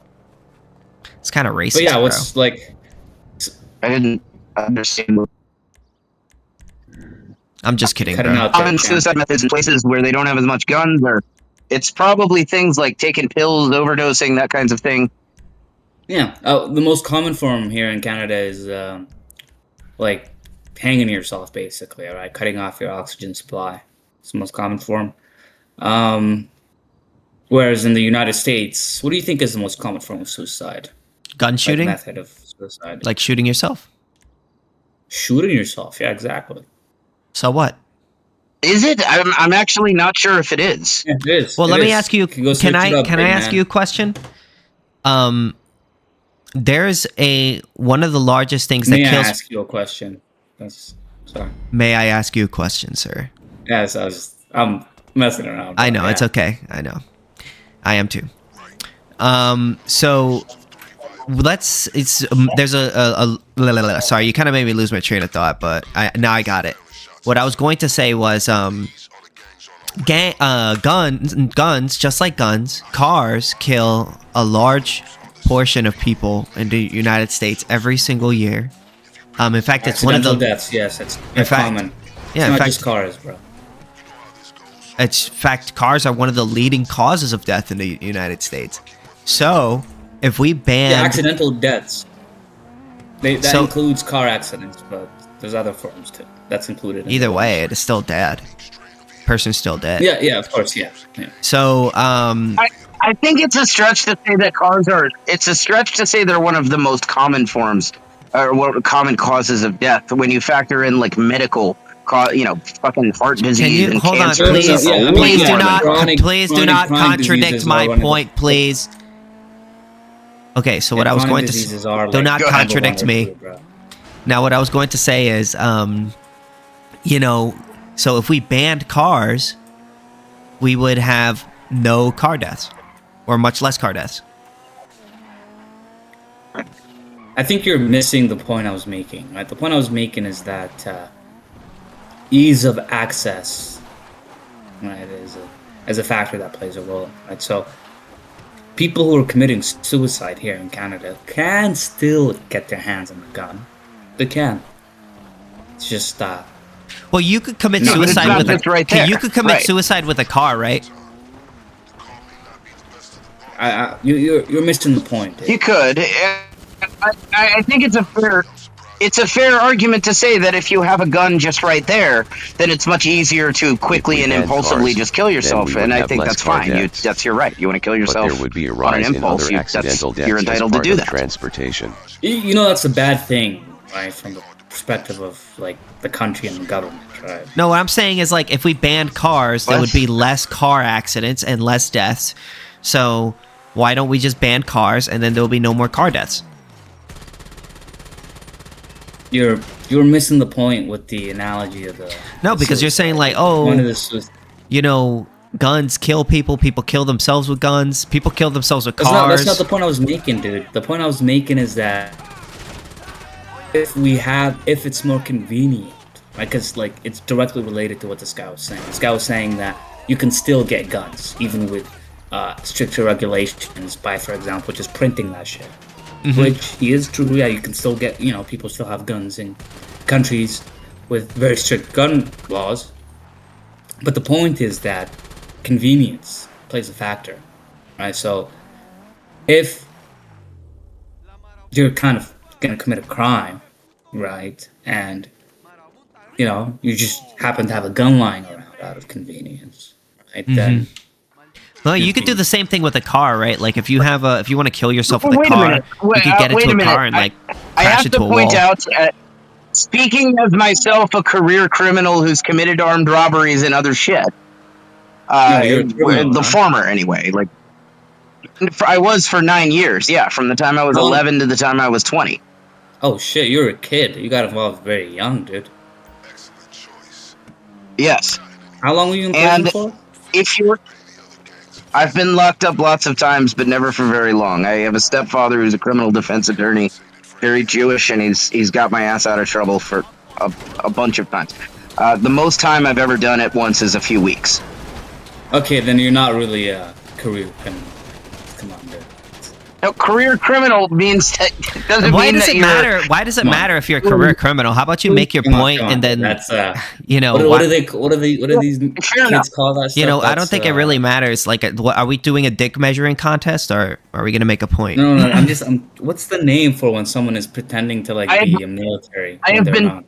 kind of racist. But yeah, bro. what's like... I didn't understand. I'm just kidding, Cutting bro. out Common suicide methods in places where they don't have as much guns, or it's probably things like taking pills, overdosing, that kinds of thing. Yeah, the most common form here in Canada is like hanging yourself, basically, all right? Cutting off your oxygen supply. It's the most common form. Whereas in the United States, what do you think is the most common form of suicide? Gun shooting? Like method of suicide. Like shooting yourself? shooting yourself. Yeah, exactly. So what? Is it? I'm actually not sure if it is. Yeah, it is. Well, It let me is. ask you. can go Can search it I up, big ask man. you a question? There's one of the largest things that May I kills. ask you a question? That's sorry. May I ask you a question, sir? Yes, I'm messing around. I bro. know Yeah. it's okay. I know. I am too. So let's. It's there's sorry, you kind of made me lose my train of thought, but now I got it. What I was going to say was guns, just like guns, cars kill a large portion of people in the United States every single year. In fact, it's one of Accidental the deaths. Yes, it's in fact, common. yeah, It's in not fact, just cars, bro. it's in fact cars are one of the leading causes of death in the United States. So, if we ban Yeah, accidental deaths. That So- includes car accidents, but there's other forms too. That's included. In either the way, it is still dead. Person's still dead. Yeah, of course, yeah. So, I think it's a stretch to say that cars are. It's a stretch to say they're one of the most common forms, or what common causes of death. When you factor in like medical, fucking heart disease can you and hold on, cancer. please? Yeah, I mean, Please yeah, do not. chronic- Please do not chronic contradict diseases my are one of the- point, please. Okay, so what I was going to say. Do not Go ahead. contradict me. Now, what I was going to say is, so if we banned cars, we would have no car deaths, or much less car deaths. I think you're missing the point I was making. Right, the point I was making is that ease of access, right, is a factor that plays a role. Right, so people who are committing suicide here in Canada can still get their hands on a gun. They can. It's just Well, you could commit No, but it's suicide not with just right there. You could commit Right. suicide with a car, right? you're missing the point. You could. I think it's a fair argument to say that if you have a gun just right there, then it's much easier to quickly If and we banned impulsively cars, just kill yourself. then we would And I have think less that's car fine. deaths. You're right. You want to kill But yourself there would be a on rise an in impulse. other accidental deaths You're as entitled to part do of that. transportation. You know that's a bad thing, right? From the perspective of like the country and the government, right? No, what I'm saying is like if we banned cars, there What? would be less car accidents and less deaths. So why don't we just ban cars and then there will be no more car deaths? You're missing the point with the analogy of the. No, the because you're saying suicide. like, oh, One of the suicide- guns kill people. People kill themselves with guns. People kill themselves with That's cars. not the point I was making, dude. The point I was making is that if it's more convenient, right? Because like it's directly related to what this guy was saying. This guy was saying that you can still get guns even with stricter regulations by, for example, just printing that shit. Mm-hmm. Which is true. Yeah, you can still get. People still have guns in countries with very strict gun laws. But the point is that convenience plays a factor, right? So if you're kind of gonna commit a crime, right, and you just happen to have a gun lying around out of convenience, right? Then Well, you could do the same thing with a car, right? Like if you want to kill yourself with a Wait a car, minute. you could get Wait into a a minute. car and like I crash have into to a point wall. out, speaking of myself, a career criminal who's committed armed robberies and other shit. you're a criminal, The huh? former, anyway. Like, I was for 9 years. Yeah, from the time I was How long- 11 to the time I was 20. oh shit, you're a kid. You got involved very young, dude. Excellent choice. Yes. How long were you in prison And for? if you're, I've been locked up lots of times, but never for very long. I have a stepfather who's a criminal defense attorney, very Jewish, and he's got my ass out of trouble for a bunch of times. The most time I've ever done it once is a few weeks. Okay, then you're not really a career criminal. Come on, dude. No, career criminal means doesn't Why mean does that it you're. matter? Why does it Come on. matter if you're a career criminal? How about you make your Come on, point come on. and then That's why- what are these Fair kids enough. call that stuff? I don't That's, think it really matters. Like, are we doing a dick measuring contest, or are we gonna make a point? No, what's the name for when someone is pretending to like be a military? I when have they're been- not?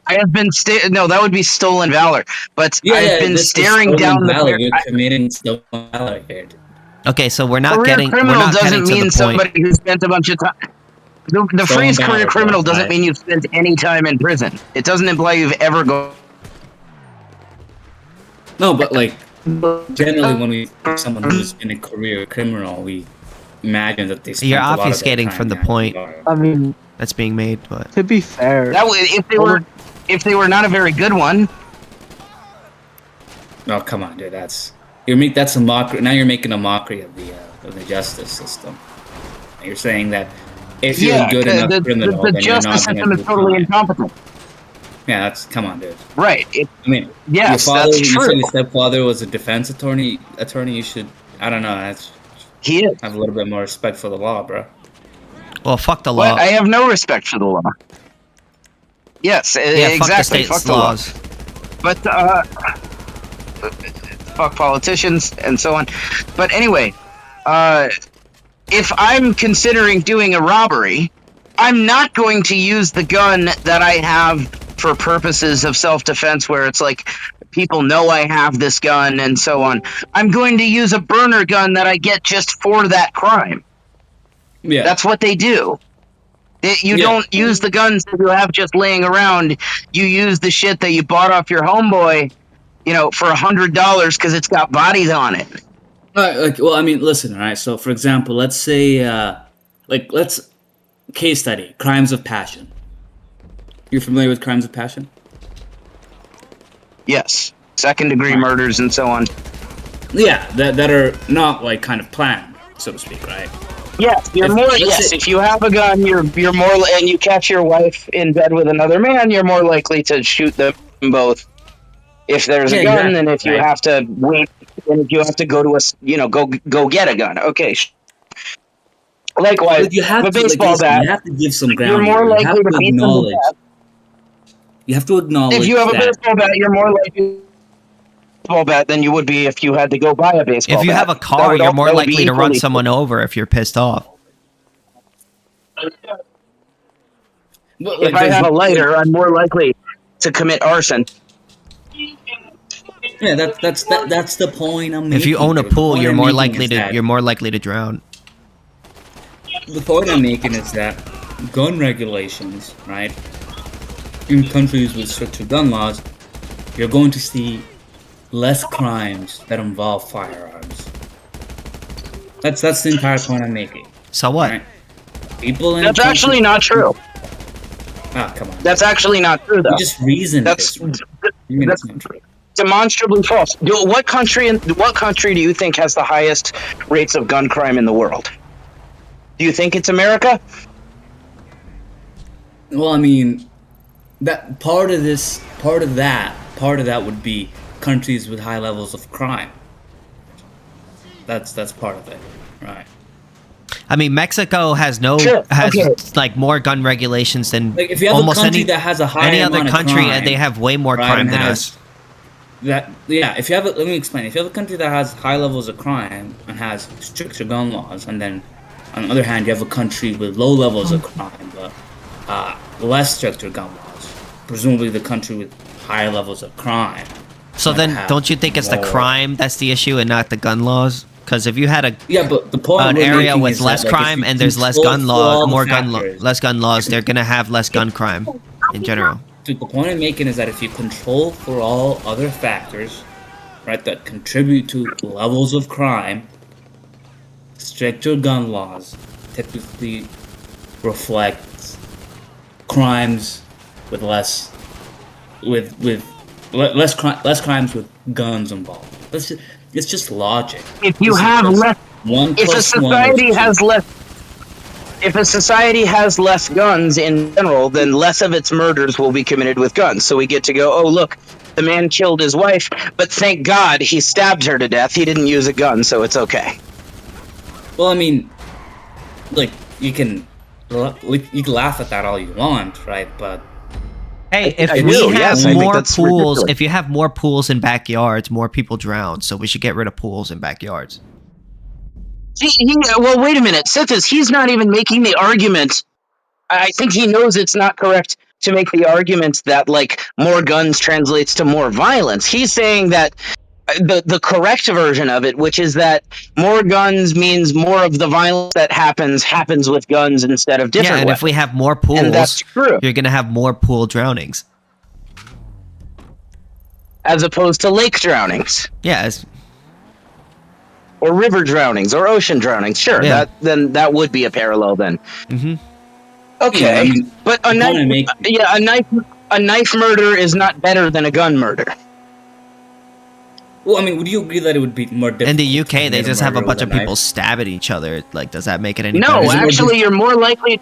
I have been no, that would be stolen valor. But I've been this is staring stolen down the. valor. You're committing stolen valor here. Dude. Okay, so we're not Career getting. We're criminal not doesn't getting to mean the point. somebody who spent a bunch of time. The Stolen phrase career valor, criminal bro, doesn't right? mean you've spent any time in prison. It doesn't imply you've ever gone. No, but like generally, when we someone who's in a career criminal, we imagine that they spent You're a lot of their obfuscating time from the behind point bars. I mean, that's being made, but to be fair, That way, if they were not a very good one, Oh, come on, dude. That's a mockery. Now you're making a mockery of the justice system. You're saying that if you're a good enough criminal, the then you're not justice going to system do is totally crime. incompetent. Yeah, that's come on, dude. Right. I mean, Yes, your father. that's You true. said your stepfather was a defense attorney. You should. I don't know. He is. Have a little bit more respect for the law, bro. well, fuck the What? law. I have no respect for the law. Yes, Yeah, exactly. fuck the state's law. laws. But fuck politicians and so on. But anyway, if I'm considering doing a robbery, I'm not going to use the gun that I have for purposes of self-defense, where it's like people know I have this gun and so on. I'm going to use a burner gun that I get just for that crime. Yeah, That's what they do. You Yeah. don't use the guns that you have just laying around. You use the shit that you bought off your homeboy, for $100 because it's got bodies on it. Well, I mean, listen, all right. So, for example, let's say, let's case study crimes of passion. You're familiar with crimes of passion? Yes, second-degree murders and so on. Yeah, that are not like kind of planned, so to speak, right? Yes, if you have a gun, you're more, and you catch your wife in bed with another man, you're more likely to shoot them both. If there's a gun, and if you have to wait, and if you have to go to go get a gun. Okay. Likewise, You have the baseball bat. You have to give some ground. You're more likely to beat them to death. You have to acknowledge. If you have a that. baseball bat, you're more likely to baseball bat than you would be if you had to go buy a baseball bat. If you have a car, you're more likely to run someone over if you're pissed off. If I have a lighter, I'm more likely to commit arson. Yeah, that's the point I'm making. If you own a The pool, point you're I'm more making likely to drown. The point I'm making is that gun regulations, right? In countries with stricter gun laws, you're going to see less crimes that involve firearms. That's the entire point I'm making. So what? Right? People in That's actually not true. Ah, come on. That's actually not true, though. You just reasoned That's this. You mean it's not true? demonstrably false. What country do you think has the highest rates of gun crime in the world? Do you think it's America? Well, I mean, that part of that would be countries with high levels of crime. That's part of it, right? I mean, Mexico has like more gun regulations than Like if you have almost a country any that has a high any other amount of country, crime, and they have way more right, crime and than has us. let me explain. If you have a country that has high levels of crime and has stricter gun laws, and then on the other hand you have a country with low levels of crime but less stricter gun laws, presumably the country with higher levels of crime. So then, don't you think it's the crime that's the issue and not the gun laws? Because if you had but the point an we're area making with is less that, like, if crime you and there's less control gun for all law, the less gun laws, they're gonna have less gun crime in general. Dude, the point I'm making is that if you control for all other factors, right, that contribute to levels of crime, stricter gun laws typically reflect crimes with less crimes with guns involved. It's just logic. If you have less, if a society has less guns in general, then less of its murders will be committed with guns. So we get to go, oh look, the man killed his wife, but thank God he stabbed her to death. He didn't use a gun, so it's okay. Well, I mean, like you can laugh at that all you want, right? But Hey, if you have more pools in backyards, more people drown. So we should get rid of pools in backyards. Well, wait a minute, Sithis, he's not even making the argument. I think he knows it's not correct to make the argument that like more guns translates to more violence. He's saying that the correct version of it, which is that more guns means more of the violence that happens with guns instead of different Yeah, and weapons. if we have more pools, And that's true. you're gonna have more pool drownings. As opposed to lake drownings. Yeah, Or river drownings, or ocean drownings. Sure, Yeah. that would be a parallel then. mm-hmm. Okay, I mean, but a knife murder is not better than a gun murder. Well, I mean, would you agree that it would be more difficult? In the UK, to they commit just have a murder bunch with of people knife? stabbing each other. Like, does that make it any No, better? actually, you're more likely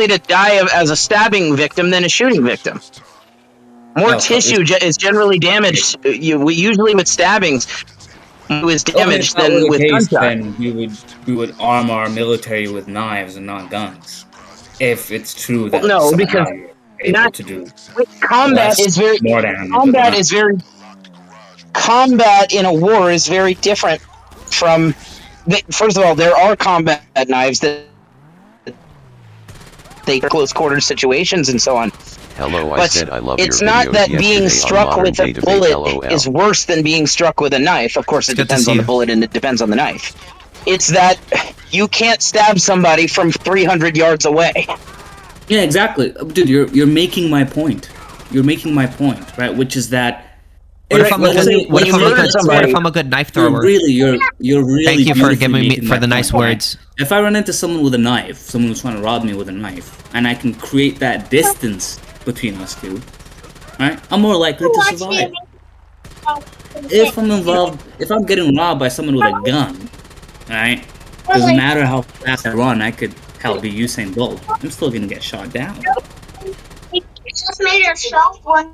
to die as a stabbing victim than a shooting victim. More tissue is generally damaged. Usually with stabbings, it was damaged Well, if that were than the with case, gunshot. then we would arm our military with knives and not guns. If it's true that No, somehow because you're able to do combat less, is very more damage with a knife. combat in a war is very different from. First of all, there are combat knives that they close quarters situations and so on. Hello, I But said I love it's your not videos that yesterday being on struck Modern with a Database, bullet LOL. is worse than being struck with a knife. Of course, it Good to depends see on the you. bullet and it depends on the knife. It's that you can't stab somebody from 300 yards away. Yeah, exactly, dude. You're making my point. You're making my point, right? Which is that. What if I'm a good knife thrower? You're really. Thank you for beautifully giving me making for my the nice point, right? words. If I run into someone with a knife, someone who's trying to rob me with a knife, and I can create that distance between us two, right? I'm more likely to survive. If I'm getting robbed by someone with a gun, right? Doesn't matter how fast I run, I could be Usain Bolt. I'm still gonna get shot down. You just made yourself one.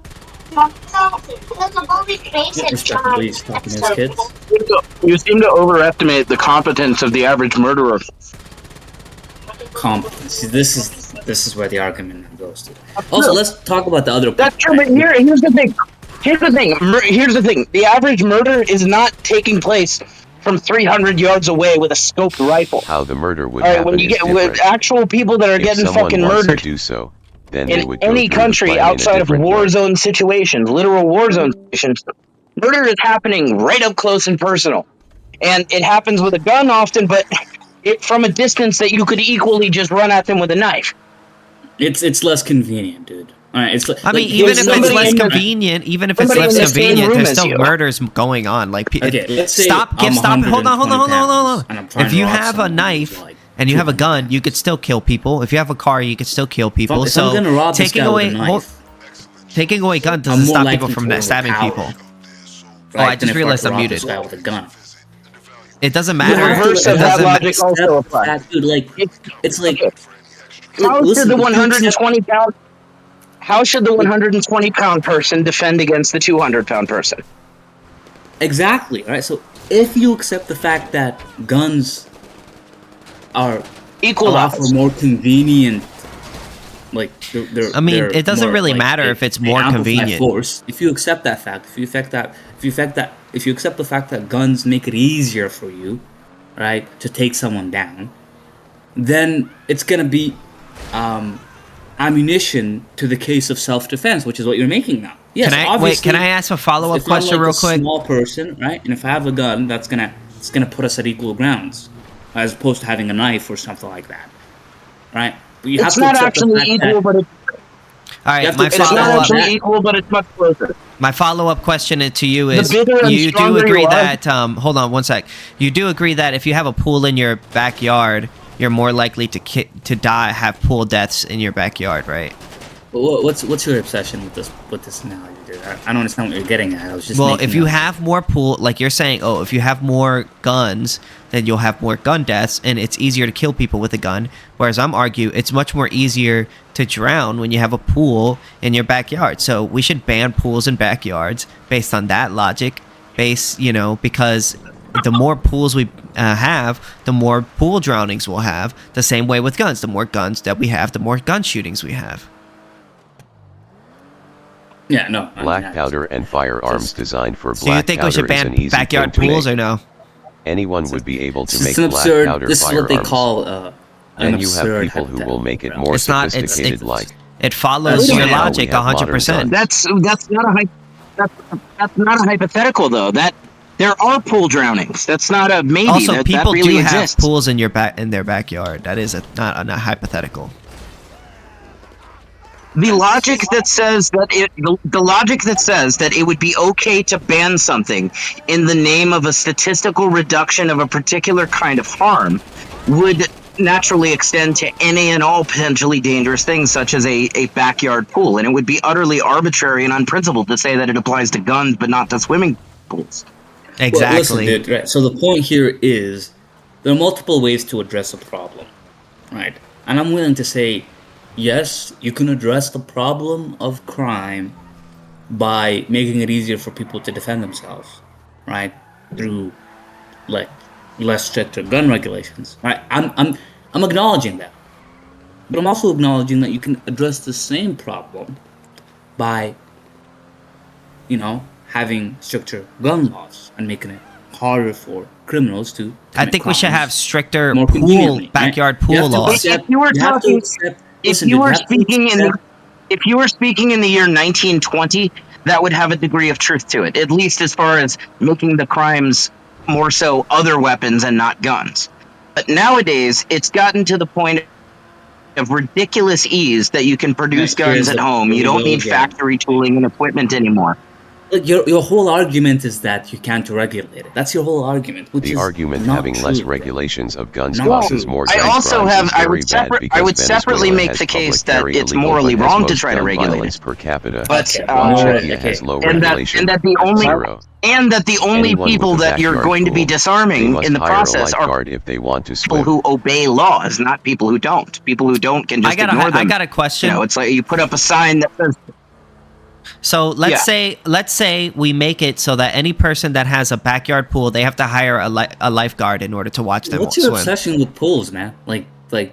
Respectfully, he's talking to his kids. You seem to overestimate the competence of the average murderer. Competence. This is where the argument goes to. Also, let's talk about the other. That's true, but here's the thing. Here's the thing. The average murder is not taking place from 300 yards away with a scoped rifle. How the murder would All right, happen when you is get different. with actual people that are If getting someone fucking wants murdered to do so, then they in would go any through the country plan in a outside of different war way. zone situations, literal war zone situations, murder is happening right up close and personal. And it happens with a gun often, but from a distance that you could equally just run at them with a knife. It's less convenient, dude. All right, it's. I mean, even if it's less convenient, there's still murders going on. Like, okay, let's say stop. Hold on. And I'm trying If to you rob have a someone knife who's, like, and you have a gun, you could still kill people. If you have a car, you could still kill people. If So I'm gonna rob this taking guy away with a knife, taking away gun I'm doesn't more stop likely people from to stabbing overpower, people. right, I than just if realized were to I'm rob muted. this guy with a gun. It doesn't The matter. reverse It of that doesn't logic also applies. Dude, like, it's like. How listen, should the 120 pound? How should the 120 pound person defend against the 200 pound person? Exactly, right? So if you accept the fact that guns are for more convenient, like I mean, they're it doesn't more, really like, matter if it's they more amplify convenient. Force. If you accept that fact, if you accept the fact that guns make it easier for you, right, to take someone down, then it's gonna be ammunition to the case of self-defense, which is what you're making now. Yes, Can I ask a follow-up question if I'm, like, real a quick? Small person, right? And if I have a gun, it's gonna put us at equal grounds, as opposed to having a knife or something like that, right? But you have It's to not accept the actually fact equal, that- but it's All right, my it's not follow-up. actually equal, but it's much closer. My follow-up question to you is: The bigger and you do stronger agree you are- that? Hold on one sec. You do agree that if you have a pool in your backyard, you're more likely to have pool deaths in your backyard, right? What's your obsession with this analogy, dude? I don't understand what you're getting at. I was just if you have more pool, like you're saying, if you have more guns, then you'll have more gun deaths, and it's easier to kill people with a gun. Whereas I'm arguing it's much more easier to drown when you have a pool in your backyard. So we should ban pools in backyards based on that logic. Because the more pools we have, the more pool drownings we'll have. The same way with guns. The more guns that we have, the more gun shootings we have. Yeah, no. Black powder and firearms designed for So you black think we powder should is ban an easy backyard thing to pools make. or no? Anyone would be able to make It's an black absurd. powder This is firearms. what they call an And you have absurd people who will make it hypothetical. more It's not. sophisticated like. It follows That's your why now we logic have modern 100%. guns. That's not a That's not a hypothetical though. That there are pool drownings. That's not a maybe. Also, that people really do exists. have pools in their backyard. That is not a hypothetical. The logic that says that the logic that says that it would be okay to ban something in the name of a statistical reduction of a particular kind of harm would naturally extend to any and all potentially dangerous things, such as a backyard pool, and it would be utterly arbitrary and unprincipled to say that it applies to guns but not to swimming pools. Exactly. Well, listen, dude, right? So the point here is there are multiple ways to address a problem, right? And I'm willing to say, yes, you can address the problem of crime by making it easier for people to defend themselves, right? Through like less stricter gun regulations, right? I'm acknowledging that, but I'm also acknowledging that you can address the same problem by, having stricter gun laws and making it harder for criminals to. I think we should have stricter more pool, conveniently, backyard right? pool laws. If you were speaking in the year 1920, that would have a degree of truth to it, at least as far as making the crimes more so other weapons and not guns. But nowadays, it's gotten to the point of ridiculous ease that you can produce guns at home. You don't need factory tooling and equipment anymore. Your whole argument is that you can't regulate it. That's your whole argument. Which The is argument not having true. less regulations of guns Not causes true. more I gun also crimes have. is I very would bad separate. because I would separately Venezuela make has the case public that carry it's illegal morally but has wrong to most try to gun regulate violence it. per capita. But Czechia has low regulation. and that the only zero. and that the only Anyone with people a that you're backyard going to be pool, they disarming must in the hire a process are lifeguard if they want to people swim. who obey laws, not people who don't. People who don't can just ignore them. I got a question. It's like you put up a sign that says. So let's say we make it so that any person that has a backyard pool, they have to hire a lifeguard in order to watch them What's your swim. obsession with pools, man? Like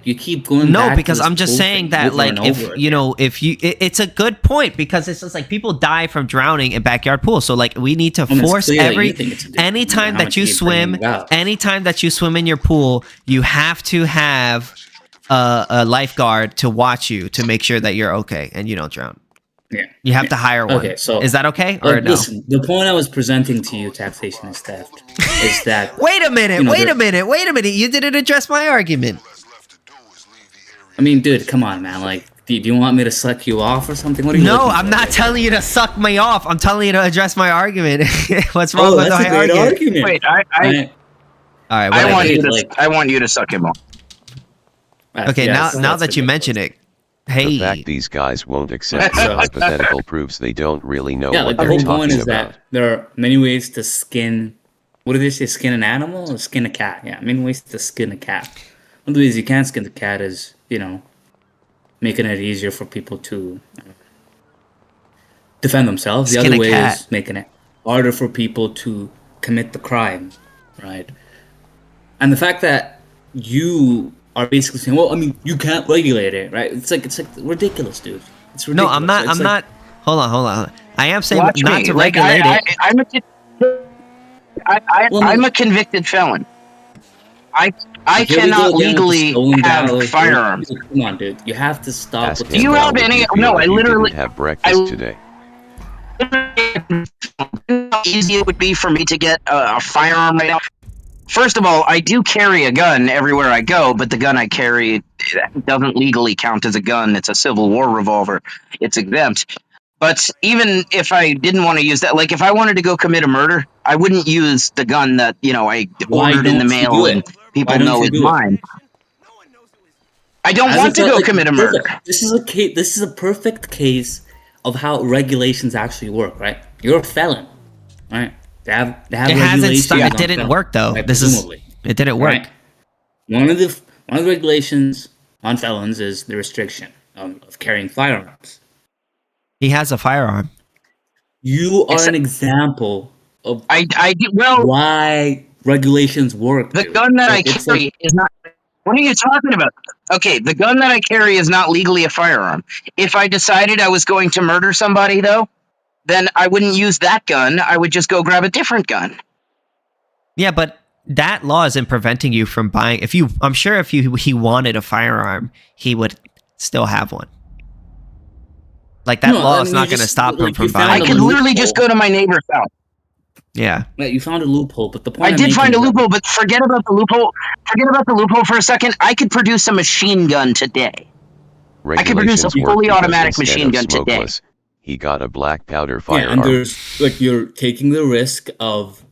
you keep going. No, back because to this I'm just pool saying thing that, over like, and if over it's a good point, because it's just like people die from drowning in backyard pools. So like we need to I mean, it's force clear that you think it's a good thing, anytime how that much you you bring swim, it up. anytime that you swim in your pool, you have to have a lifeguard to watch you to make sure that you're okay and you don't drown. Yeah. You have to hire one. Okay, so is that okay or no? Listen, the point I was presenting to you, taxation is theft, is that. Wait a minute! Wait a minute! You didn't address my argument. I mean, dude, come on, man. Like, do you want me to suck you off or something? What are you? No, looking I'm for not right telling you to suck me off. I'm telling you to address my argument. What's wrong with that's my a great argument. Wait, All right, I want you to. like- I want you to suck him off. okay, Yes, now that's that you mention it, hey, The fact these guys won't accept the hypothetical proves they don't really know Yeah, what like the they're whole talking point is about. that there are many ways to skin. What do they say? Skin an animal or skin a cat? Yeah, many ways to skin a cat. One of the ways you can't skin the cat is, making it easier for people to defend themselves. The Skin other a way cat. is making it harder for people to commit the crime, right? And the fact that you are basically saying, well, I mean, you can't regulate it, right? It's like ridiculous, dude. It's ridiculous. no, I'm not. It's I'm like- not. Hold on. I am saying Watch not me. to Like, regulate it. I'm a convicted felon. I Here we cannot go again with the legally stolen have dollars. firearms. Come on, dude. You have to stop Ask with Do you this. have Isabel, any- would you no, feel I if you literally- didn't have breakfast today. How easy it would be for me to get a firearm right now. First of all, I do carry a gun everywhere I go, but the gun I carry doesn't legally count as a gun. It's a Civil War revolver. It's exempt. But even if I didn't want to use that, like if I wanted to go commit a murder, I wouldn't use the gun that, I Why ordered in the don't you mail do and it? people Why don't know you it's do it? mine. I don't As want it's to a- go like, commit a perfect. murder. This is a case. This is a perfect case of how regulations actually work, right? You're a felon, right? They have It hasn't. regulations. It on didn't felons, work though. right? This is. Presumably, It didn't work. right? One of the regulations on felons is the restriction of carrying firearms. He has a firearm. You are an example of I do, well, why regulations work. the dude. gun that I Like, it's carry is not. What are you talking about? Okay, the gun that I carry is not legally a firearm. If I decided I was going to murder somebody, though, then I wouldn't use that gun. I would just go grab a different gun. Yeah, but that law isn't preventing you from buying. I'm sure if he wanted a firearm, he would still have one. Like that No, law I is mean, not you going to just- stop them like, from you found I buying. a could literally just loophole. go to my neighbor's house. Yeah. Yeah, you found a loophole, but the point I I'm did find a making is that- loophole, but forget about the loophole. Forget about the loophole for a second. I could produce a machine gun today. I could produce a Regulations work fully because automatic instead machine of gun today. smokeless, he got a black powder Yeah, firearm. and there's like you're taking the risk of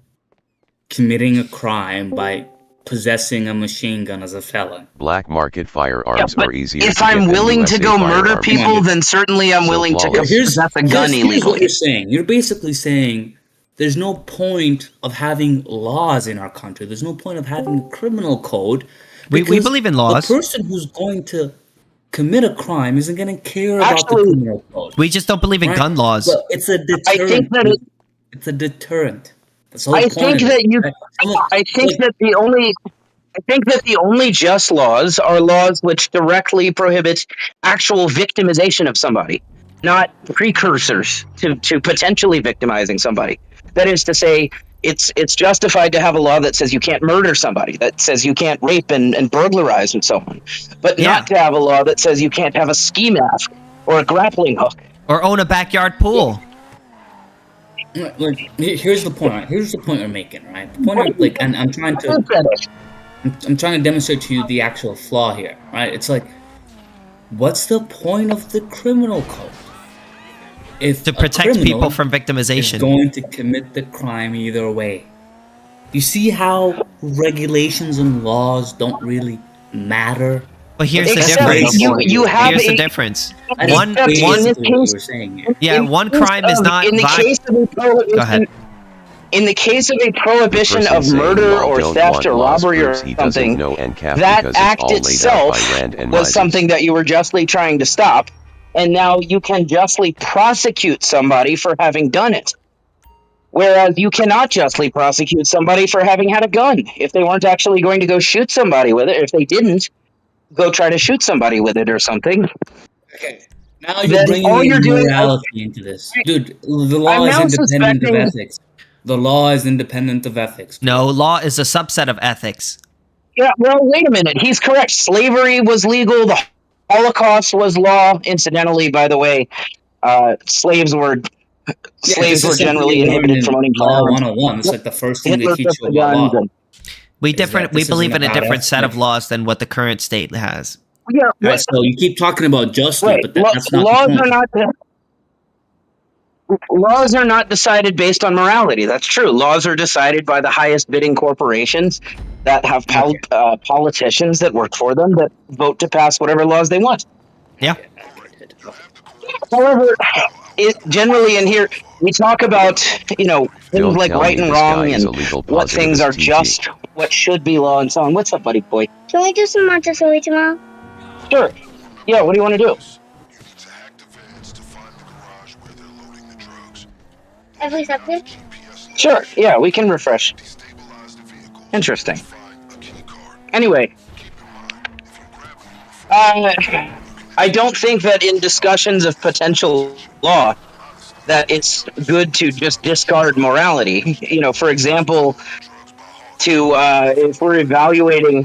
committing a crime by possessing a machine gun as a felon. Black market Yeah, firearms but are easier if to get I'm than willing to USA go murder firearms. people, then certainly I'm So willing to flawless. possess a gun Here's what illegally. you're saying. You're basically saying there's no point of having laws in our country. There's no point of having a criminal code. We because believe in laws. The person who's going to commit a crime isn't going to care about the Actually, criminal code. We just don't believe in Right? gun laws. But it's a deterrent. I think that it's a deterrent. That's the whole I point think of that it. you. Right? I think that the only. I think that the only just laws are laws which directly prohibit actual victimization of somebody, not precursors to potentially victimizing somebody. That is to say, it's justified to have a law that says you can't murder somebody, that says you can't rape and burglarize and so on, but not to have a law that says you can't have a ski mask or a grappling hook. Or own a backyard pool. Like, here's the point. Right? Here's the point we're making, right? The point, of, like, and I'm trying to demonstrate to you the actual flaw here, right? It's like, what's the point of the criminal code? If To a protect criminal people from is victimization. going to commit the crime either way. You see how regulations and laws don't really matter? But here's the Except difference. you have Here's the a- difference. That is One basically one what you were saying here. yeah, one crime is not in the case of a prohibition. Go ahead. In the case of a prohibition The person of saying murder law or don't theft want or laws robbery or proves he doesn't something, know Ancaps that because it's act all laid out itself by Rand and was Mises. something that you were justly trying to stop, and now you can justly prosecute somebody for having done it. Whereas you cannot justly prosecute somebody for having had a gun if they weren't actually going to go shoot somebody with it. If they didn't go try to shoot somebody with it or something. Okay. Now you're Then bringing all in you're doing- morality into this. Dude, the law I'm is now independent of suspecting- ethics. The law is independent of ethics. No, law is a subset of ethics. Yeah, well, wait a minute. He's correct. Slavery was legal. The Holocaust was law. Incidentally, by the way, slaves were generally inhibited from owning Law firearms. 101. It's like the first thing they Hitler teach took you the about guns law. and- We Is that we this believe in isn't a about different set of ethics. laws than what the current state has. Yeah, Right, so you keep talking about justly, right. but that's not Laws the point. are not. Laws are not decided based on morality. That's true. Laws are decided by the highest bidding corporations that have politicians that work for them that vote to pass whatever laws they want. Yeah. However, it generally in here we talk about things Don't like tell right me and this guy wrong is and a legal what things are positivist, just, what should be law, and so on. What's up, buddy boy? Can we do some Montessori tomorrow? Sure. Yeah. What do you want to do? You need to hack the vans to find the garage where they're loading the drugs. Every subject? GPS Sure. Yeah, we can refresh. destabilize the vehicle. Interesting. Find a key card. Anyway, Keep in mind, if you're grabbing I don't think that in discussions of potential law that it's good to just discard morality. For example, if we're evaluating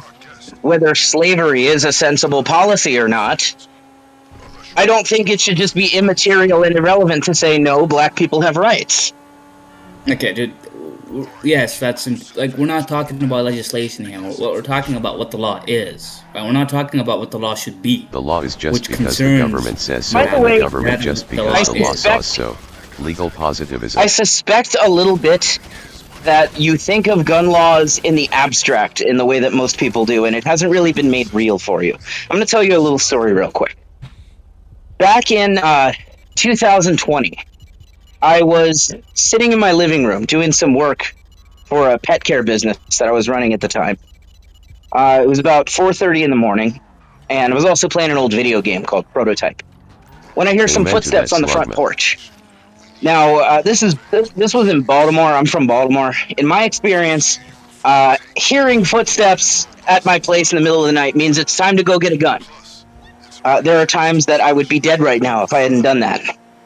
whether slavery is a sensible policy or not, I don't think it should just be immaterial and irrelevant to say no, black people have rights. Okay, dude. Yes, we're not talking about legislation here. We're talking about what the law is. Right? We're not talking about what the law should be. The law is just Which because the concerns- government says so, By the and way- the government just The because the law suspect- says so. Legal positivism. I suspect a little bit that you think of gun laws in the abstract in the way that most people do, and it hasn't really been made real for you. I'm going to tell you a little story real quick. Back in 2020, I was sitting in my living room doing some work for a pet care business that I was running at the time. It was about 4:30 in the morning, and I was also playing an old video game called Prototype, when I hear some Amen to footsteps that, on the front Slugman. porch. Now, this was in Baltimore. I'm from Baltimore. In my experience, hearing footsteps at my place in the middle of the night means it's time to go get a gun. There are times that I would be dead right now if I hadn't done that.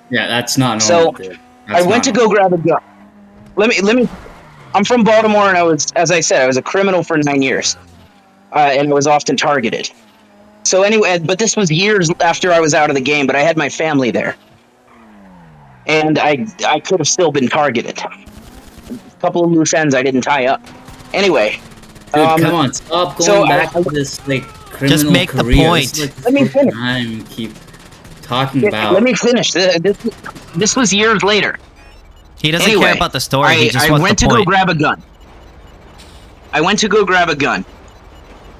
Yeah, that's not So, normal, dude. That's I went to not go grab a gun. Let me. I'm from Baltimore, and as I said, I was a criminal for 9 years, and I was often targeted. So anyway, but this was years after I was out of the game, but I had my family there. and I could have still been targeted. A couple of loose ends I didn't tie up. Anyway, Dude, come on, stop going so back to this like criminal Just make the career. point. This is, like, the Let me first finish. time you keep talking about. Let me finish. This was years later. He doesn't Anyway, care about the story. He just I wants went the to go point. grab a gun. I went to go grab a gun.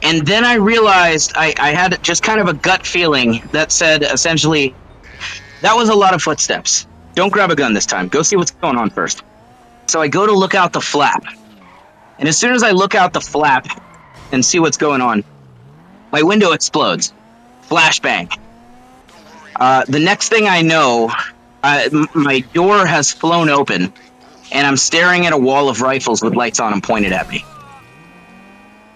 And then I realized I had just kind of a gut feeling that said, essentially, that was a lot of footsteps. Don't grab a gun this time. Go see what's going on first. So I go to look out the flap. And as soon as I look out the flap and see what's going on, my window explodes. Flashbang. The next thing I know, my door has flown open, and I'm staring at a wall of rifles with lights on them pointed at me.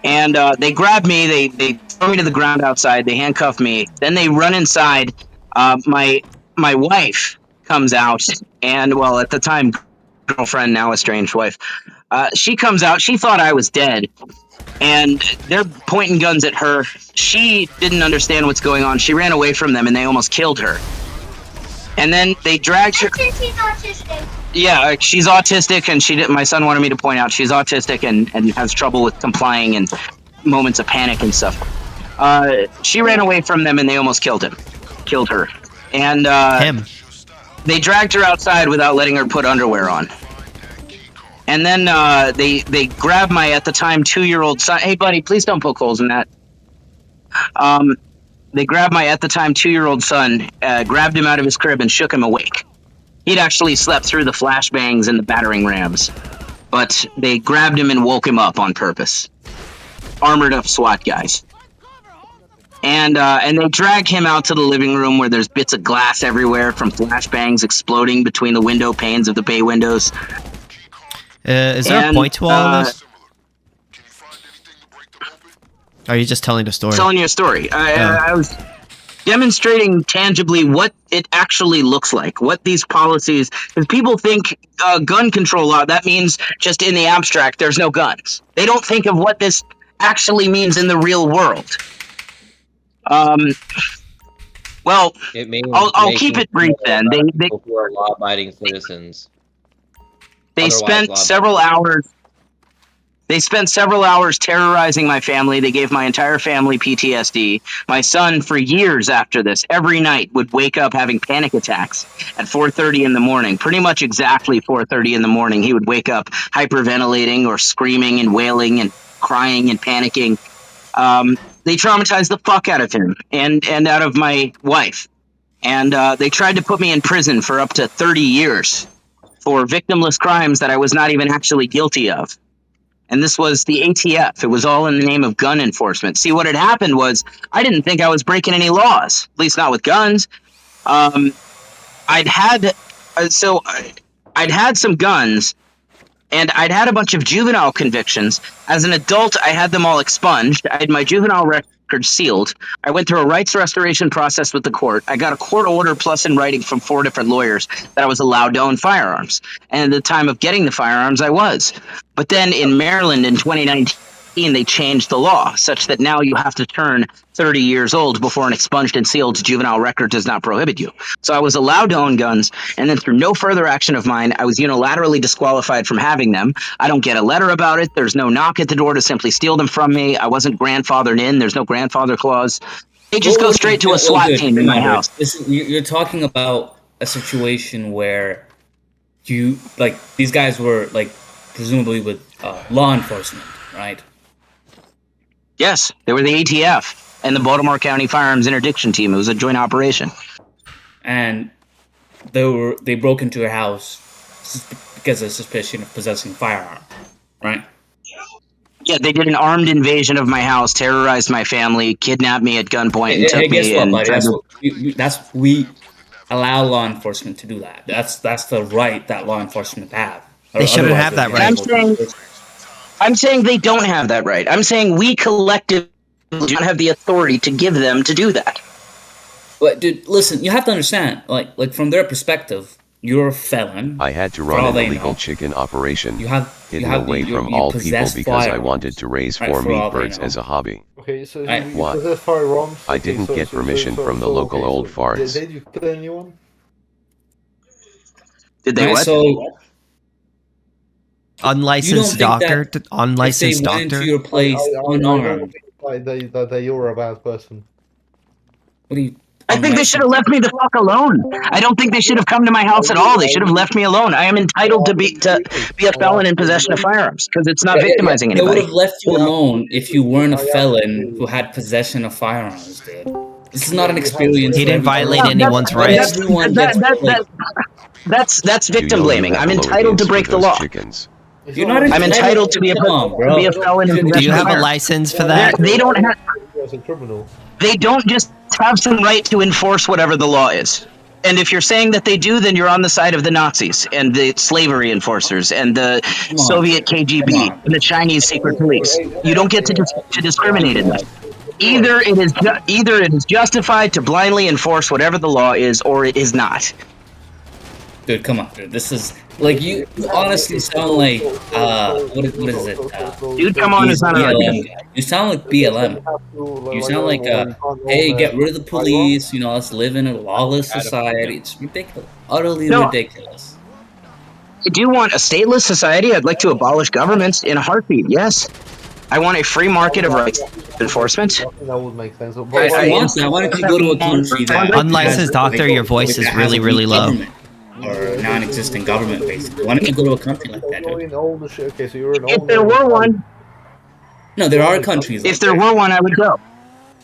And they grab me, they throw me to the ground outside, they handcuff me, then they run inside. My wife comes out, and, well, at the time, girlfriend, now estranged wife, she comes out, she thought I was dead, and they're pointing guns at her. She didn't understand what's going on, she ran away from them, and they almost killed her. And then they dragged her... She's autistic. Yeah, she's autistic, and my son wanted me to point out she's autistic and has trouble with complying and moments of panic and stuff. She ran away from them, and they almost killed her. And Him. they dragged her outside without letting her put underwear on. And then they grabbed my, at the time, 2-year-old son. Hey, buddy, please don't poke holes in that. They grabbed my, at the time, 2-year-old son, grabbed him out of his crib and shook him awake. He'd actually slept through the flashbangs and the battering rams, but they grabbed him and woke him up on purpose. Armored up SWAT guys. And they dragged him out to the living room where there's bits of glass everywhere from flashbangs exploding between the window panes of the bay windows. Is there a point to all of this? Or are you just telling the story? Telling you a story. I was demonstrating tangibly what it actually looks like, what these policies, because people think gun control law, that means just in the abstract, there's no guns. They don't think of what this actually means in the real world. Well, It means I'll keep it brief then. They people who are law-abiding citizens. They Otherwise, spent law-abiding. several hours. They spent several hours terrorizing my family. They gave my entire family PTSD. My son, for years after this, every night would wake up having panic attacks at 4:30 in the morning. Pretty much exactly 4:30 in the morning, he would wake up hyperventilating or screaming and wailing and crying and panicking. They traumatized the fuck out of him and out of my wife. And they tried to put me in prison for up to 30 years for victimless crimes that I was not even actually guilty of. And this was the ATF. It was all in the name of gun enforcement. See, what had happened was I didn't think I was breaking any laws, at least not with guns. I'd had some guns, and I'd had a bunch of juvenile convictions. As an adult, I had them all expunged. I had my juvenile record sealed. I went through a rights restoration process with the court. I got a court order plus in writing from 4 different lawyers that I was allowed to own firearms. And at the time of getting the firearms, I was. But then in Maryland in 2019, they changed the law such that now you have to turn 30 years old before an expunged and sealed juvenile record does not prohibit you. So I was allowed to own guns, and then through no further action of mine, I was unilaterally disqualified from having them. I don't get a letter about it. There's no knock at the door to simply steal them from me. I wasn't grandfathered in. There's no grandfather clause. They just go straight to a SWAT team in my house. You're talking about a situation where these guys were presumably with law enforcement, right? Yes, they were the ATF and the Baltimore County Firearms Interdiction Team. It was a joint operation. And they broke into your house because of suspicion of possessing firearm, right? Yeah, they did an armed invasion of my house, terrorized my family, kidnapped me at gunpoint, and took me in. We allow law enforcement to do that. That's the right that law enforcement have. They shouldn't have that right. I'm saying they don't have that right. I'm saying we collectively do not have the authority to give them to do that. But dude, listen, you have to understand, like from their perspective, you're a felon. I had to run an illegal chicken operation, hidden away from all people because I wanted to raise 4 meat birds as a hobby. Okay, so What? I didn't get permission from the local old farts. Did you kill anyone? Did they what? So unlicensed doctor, unlicensed if they went doctor. into your place unarmed. That you're a bad person. What do you? I think they should have left me the fuck alone. I don't think they should have come to my house at all. They should have left me alone. I am entitled to be a felon in possession of firearms because it's not victimizing They would anybody. have left you alone if you weren't a felon who had possession of firearms, dude. This is not an experience. He didn't violate anyone's rights. That's victim blaming. I'm entitled to break the law. You're not I'm entitled to be a felon. Do you have a license for that? They don't have. As a criminal. They don't just have some right to enforce whatever the law is. And if you're saying that they do, then you're on the side of the Nazis and the slavery enforcers and the Soviet KGB and the Chinese secret police. You don't get to discriminate in that. Either it is justified to blindly enforce whatever the law is, or it is not. Dude, come on, dude. This is like you honestly sound like what is it? Dude, come on, it's not BLM. You sound like BLM. You sound like hey, get rid of the police. You know, let's live in a lawless society. It's ridiculous, utterly ridiculous. I do want a stateless society. I'd like to abolish governments in a heartbeat. Yes. I want a free market of rights enforcement. That would make sense. Why don't you go to a country that unlicensed doctor? Your voice is really, really low. Or non-existent government, basically. Why don't you go to a country like that? Okay, so you're an if there were one. No, there are countries. If there were one, I would go.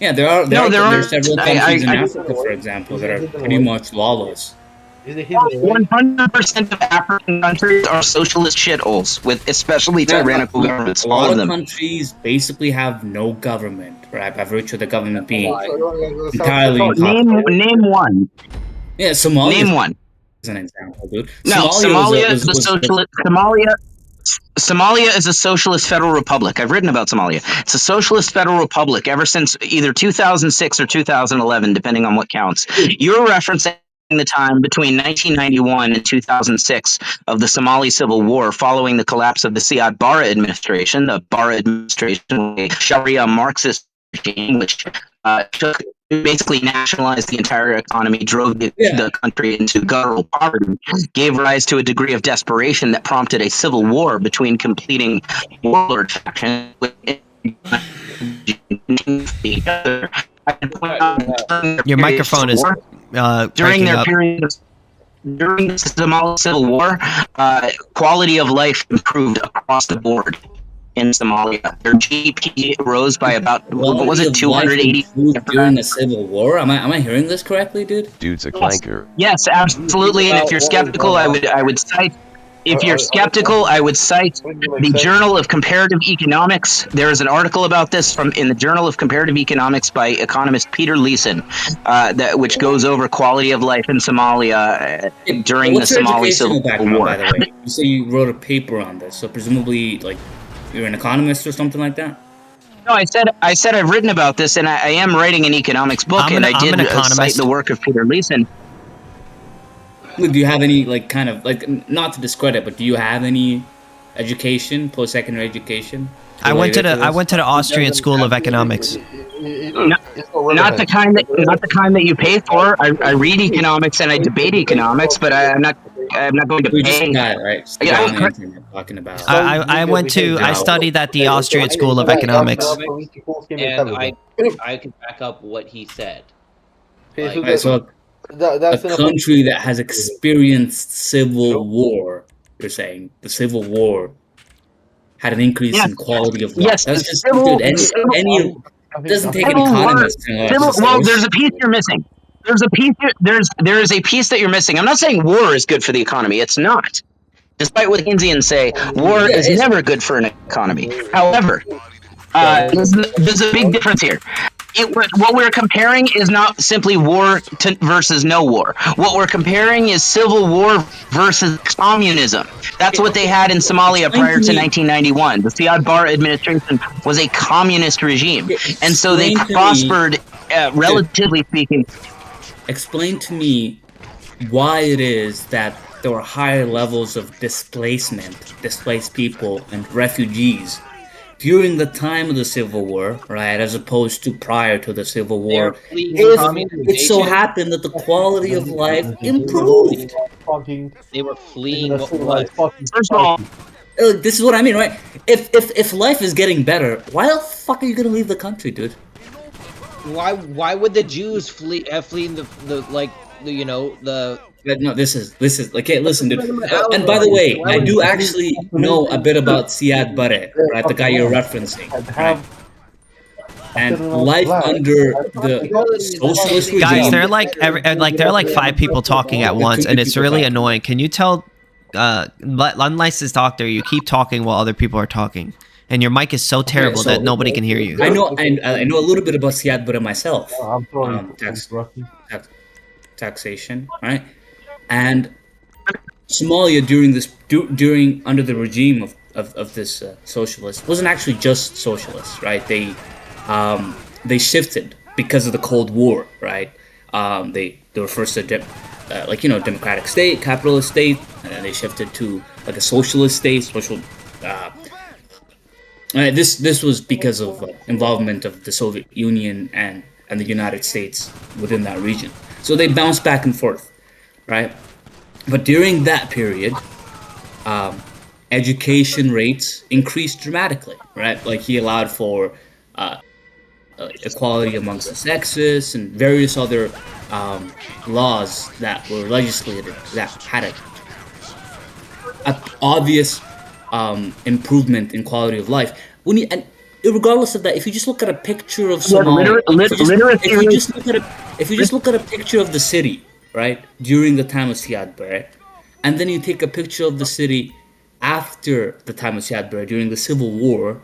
Yeah, there are. There are several countries in I Africa, for example, that are pretty much lawless. 100% of African countries are socialist shitholes with especially tyrannical governments. A lot of countries basically have no government, right? By virtue of the government being entirely name one. Yeah, Somalia. Name one. Is an example, dude. No, Somalia is a socialist. Somalia is a socialist federal republic. I've written about Somalia. It's a socialist federal republic ever since either 2006 or 2011, depending on what counts. You're referencing the time between 1991 and 2006 of the Somali Civil War following the collapse of the Siad Barre administration. The Barre administration was a Sharia Marxist regime which basically nationalized the entire economy, drove the country into guttural poverty, gave rise to a degree of desperation that prompted a civil war between completing warlord factions. Your microphone is during their up. period during the Somali Civil War, quality of life improved across the board in Somalia. Their GDP rose by about what was it, 280 during the Civil War? Am I hearing this correctly, dude? Dude's a clanker. Yes, absolutely. And if you're skeptical, I would cite. If you're skeptical, I would cite the Journal of Comparative Economics. There is an article about this in the Journal of Comparative Economics by economist Peter Leeson, which goes over quality of life in Somalia during the Somali Civil War. By the way, you say you wrote a paper on this, so presumably, like, you're an economist or something like that. No, I said I've written about this, and I am writing an economics book, I did cite the work of Peter Leeson. Do you have any, like, kind of, like, not to discredit, but do you have any education, post-secondary education? I went to the Austrian School of Economics. Not the kind that you pay for. I read economics and I debate economics, but I'm not going to pay. Right? Talking about. I studied at the Austrian School of Economics. And I can back up what he said. Right, so a country that has experienced civil war, you're saying the Civil War had an increase in quality of life. Yes, that's just dude. Any doesn't take an economist. Well, there's a piece you're missing. There is a piece that you're missing. I'm not saying war is good for the economy. It's not. Despite what Keynesians say, war is never good for an economy. However, there's a big difference here. What we're comparing is not simply war versus no war. What we're comparing is civil war versus communism. That's what they had in Somalia prior to 1991. The Siad Barre administration was a communist regime, and so they prospered, relatively speaking. Explain to me why it is that there were higher levels of displaced people, and refugees during the time of the Civil War, right, as opposed to prior to the Civil War. It so happened that the quality of life improved. fucking. They were fleeing They're what gonna was. civilized fucking First of all, society. This is what I mean, right? If life is getting better, why the fuck are you gonna leave the country, dude? Why would the Jews flee the No, this is like, hey, listen, dude. And by the way, I do actually know a bit about Siad Barre, right? The guy you're referencing, right? And life under the socialist regime. Guys, there are like 5 people talking at once, and it's really annoying. Can you tell, unlicensed doctor, you keep talking while other people are talking, and your mic is so terrible that nobody can hear you. I know a little bit about Siad Barre myself. I'm sorry. Taxation, right? And Somalia during under the regime of this socialist wasn't actually just socialist, right? They shifted because of the Cold War, right? They were first a democratic state, capitalist state, and then they shifted to like a socialist state. This was because of involvement of the Soviet Union and the United States within that region. So they bounced back and forth, right? But during that period, education rates increased dramatically, right? Like he allowed for equality amongst the sexes and various other laws that were legislated that had an obvious improvement in quality of life. And regardless of that, if you just look at a picture of Somalia, if you just look at a picture of the city, right, during the time of Siad Barre, and then you take a picture of the city after the time of Siad Barre during the Civil War,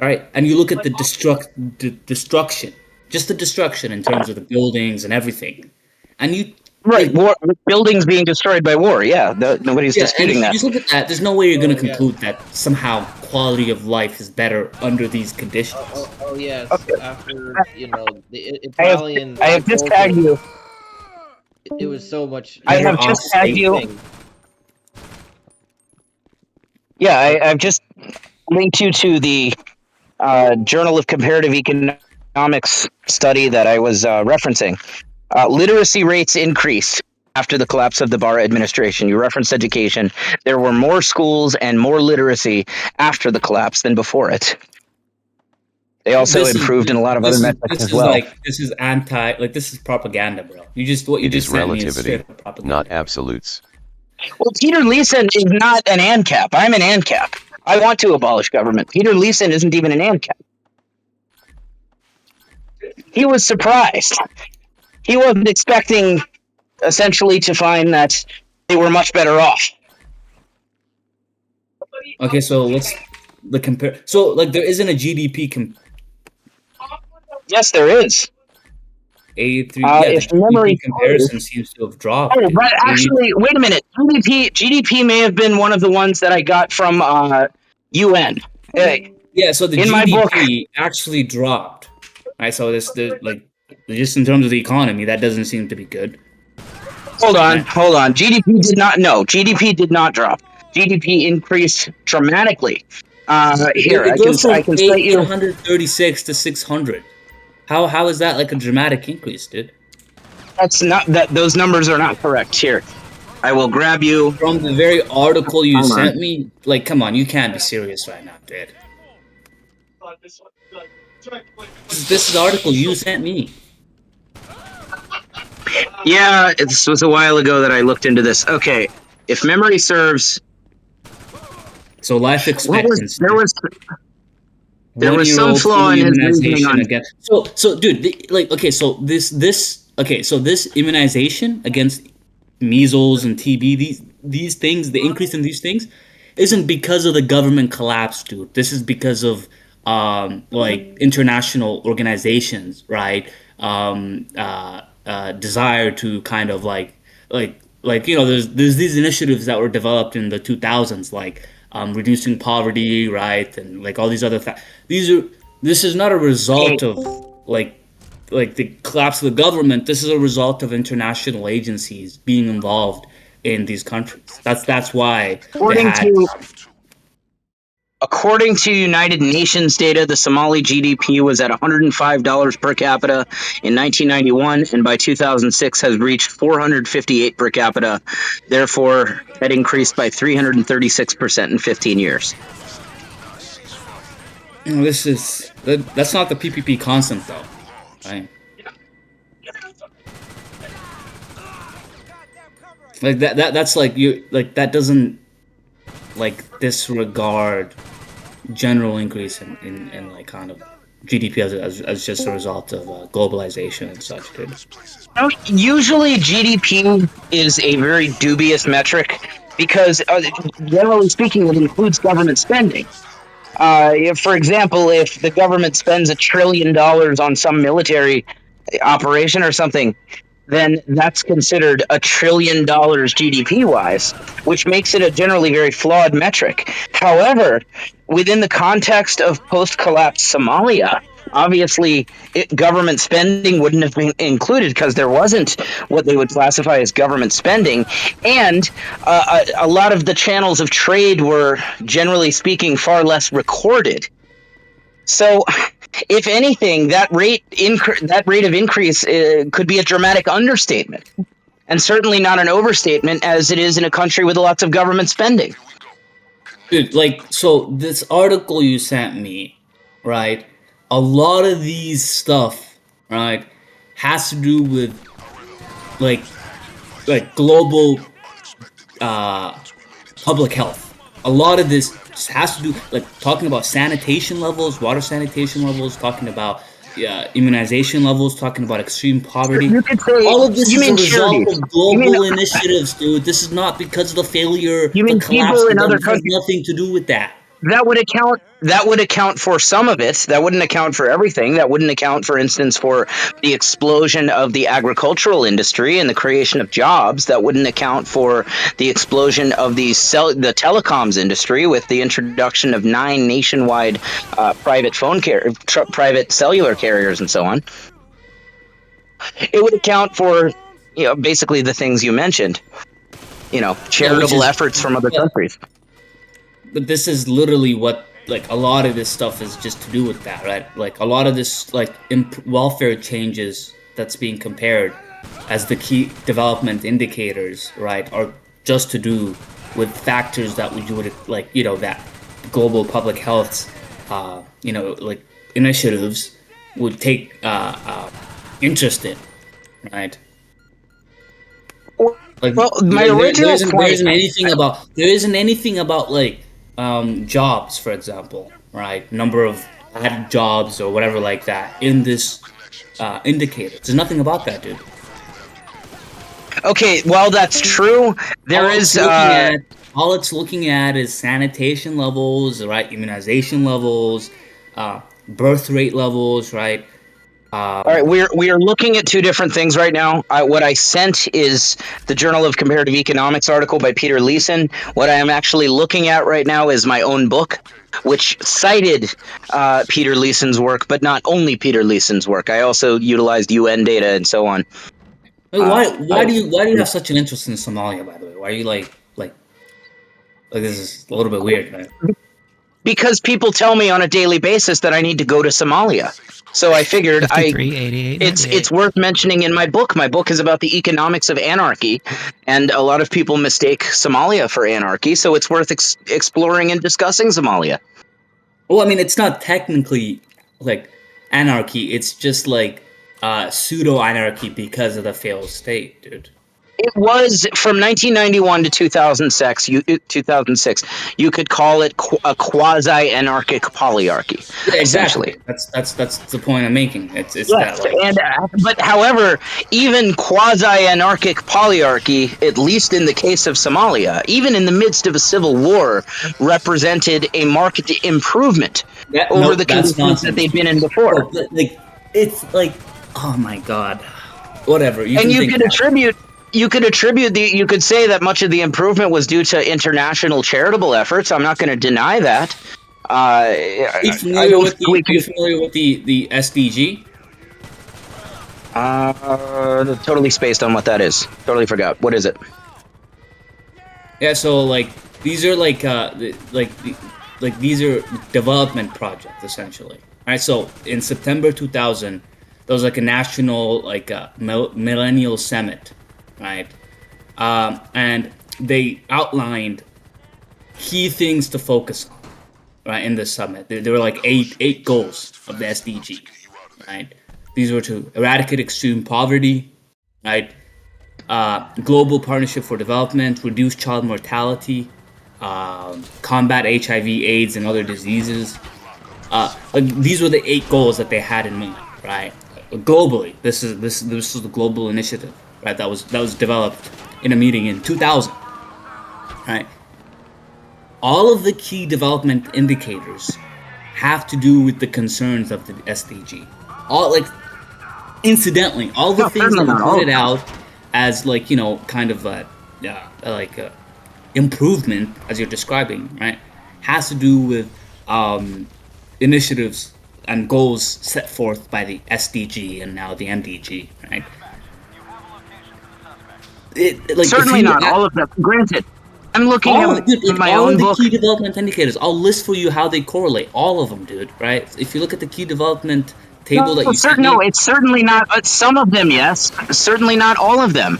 all right, and you look at the destruction, just the destruction in terms of the buildings and everything, and you war, buildings being destroyed by war. Yeah, nobody's disputing that. Just look at that. There's no way you're going to conclude that somehow quality of life is better under these conditions. Oh yes, okay. After the Italian. I have just tagged you. It was so much. I have just tagged you. Yeah, I've just linked you to the Journal of Comparative Economics study that I was referencing. Literacy rates increased after the collapse of the Barre administration. You referenced education. There were more schools and more literacy after the collapse than before it. They also improved in a lot of other metrics as well. This is this is propaganda, bro. It is relativity, not absolutes. Well, Peter Leeson is not an Ancap. I'm an Ancap. I want to abolish government. Peter Leeson isn't even an Ancap. He was surprised. He wasn't expecting, essentially, to find that they were much better off. Okay, so let's compare. So, like, there isn't a GDP Yes, there is. If memory comparison seems to have dropped. Oh, but actually, wait a minute. GDP may have been one of the ones that I got from UN. Yeah, so the GDP actually dropped. Right, so just in terms of the economy, that doesn't seem to be good. Hold on. GDP did not drop. GDP increased dramatically. It goes from 836 to 600. How is that like a dramatic increase, dude? That's not that. Those numbers are not correct. Here, I will grab you from the very article you sent me. Like, come on, you can't be serious right now, dude. This is the article you sent me. Yeah, this was a while ago that I looked into this. Okay, if memory serves. So life expectancy. There was some flaw in his reasoning again. So dude, this immunization against measles and TB, these things, the increase in these things, isn't because of the government collapse, dude. This is because of international organizations, right? Desire to kind of there's these initiatives that were developed in the 2000s, like reducing poverty, right, and like all these other this is not a result of like the collapse of the government. This is a result of international agencies being involved in these countries. That's why According to United Nations data, the Somali GDP was at $105 per capita in 1991, and by 2006 has reached 458 per capita. Therefore, that increased by 336% in 15 years. That's not the PPP constant though, right? Like that's like that doesn't like disregard general increase in like kind of GDP as just a result of globalization and such, dude. Usually GDP is a very dubious metric because generally speaking it includes government spending. For example, if the government spends $1 trillion on some military operation or something, then that's considered $1 trillion GDP wise, which makes it a generally very flawed metric. However, within the context of post-collapse Somalia, obviously government spending wouldn't have been included because there wasn't what they would classify as government spending, and a lot of the channels of trade were, generally speaking, far less recorded. So, if anything, that rate of increase could be a dramatic understatement, and certainly not an overstatement, as it is in a country with lots of government spending. Dude, like, so this article you sent me, right? A lot of these stuff, right, has to do with like global public health. A lot of this has to do like talking about sanitation levels, water sanitation levels, talking about immunization levels, talking about extreme poverty. You could say, all of this is a result charities. of global initiatives, dude. This is not because of the failure, you mean the collapse people of in other them. It has countries? nothing to do with that. That would account for some of it. That wouldn't account for everything. That wouldn't account, for instance, for the explosion of the agricultural industry and the creation of jobs. That wouldn't account for the explosion of the telecoms industry with the introduction of 9 nationwide private cellular carriers and so on. It would account for, basically the things you mentioned. Charitable efforts from other countries. But this is literally what, like, a lot of this stuff is just to do with that, right? Like, a lot of this, like, welfare changes that's being compared as the key development indicators, right, are just to do with factors that would, like, that global public health, like, initiatives would take interest in, right? Like, well, my original there isn't anything about like jobs, for example, right? Number of added jobs or whatever like that in this indicator. There's nothing about that, dude. Okay, well, that's true. All it's looking at is sanitation levels, right? Immunization levels, birth rate levels, right? All right, we are looking at two different things right now. What I sent is the Journal of Comparative Economics article by Peter Leeson. What I am actually looking at right now is my own book, which cited Peter Leeson's work, but not only Peter Leeson's work. I also utilized UN data and so on. Why do you have such an interest in Somalia, by the way? Why are you like this is a little bit weird, right? Because people tell me on a daily basis that I need to go to Somalia. So I figured it's worth mentioning in my book. My book is about the economics of anarchy, and a lot of people mistake Somalia for anarchy, so it's worth exploring and discussing Somalia. Well, I mean, it's not technically like anarchy. It's just like pseudo-anarchy because of the failed state, dude. It was from 1991 to 2006. You could call it a quasi-anarchic polyarchy. Yeah, exactly. That's the point I'm making. It's yes, that, like... but however, even quasi-anarchic polyarchy, at least in the case of Somalia, even in the midst of a civil war, represented a marked improvement over the conditions that they'd been in before. But, like, it's like, oh my god, whatever. You could say that much of the improvement was due to international charitable efforts. I'm not going to deny that. Are you familiar with the SDG? Totally spaced on what that is. Totally forgot. What is it? Yeah, so like these are like like these are development projects essentially. Right. So in September 2000, there was like a national like millennial summit, right? And they outlined key things to focus on, right, in this summit. There were like eight goals of the SDG, right? These were to eradicate extreme poverty, right? Global partnership for development, reduce child mortality, combat HIV/AIDS and other diseases. Like these were the 8 goals that they had in mind, right? Globally, this was the global initiative, right? That was developed in a meeting in 2000, right? All of the key development indicators have to do with the concerns of the SDG. All like, incidentally, all the things that were pointed out as like, you know, kind of improvement as you're describing, right, has to do with initiatives and goals set forth by the SDG and now the MDG, right? Certainly not all of them. Granted, I'm looking at my own book. All the key development indicators, I'll list for you how they correlate. All of them, dude, right? If you look at the key development table that you sent me... No, it's certainly not, but some of them, yes. Certainly not all of them.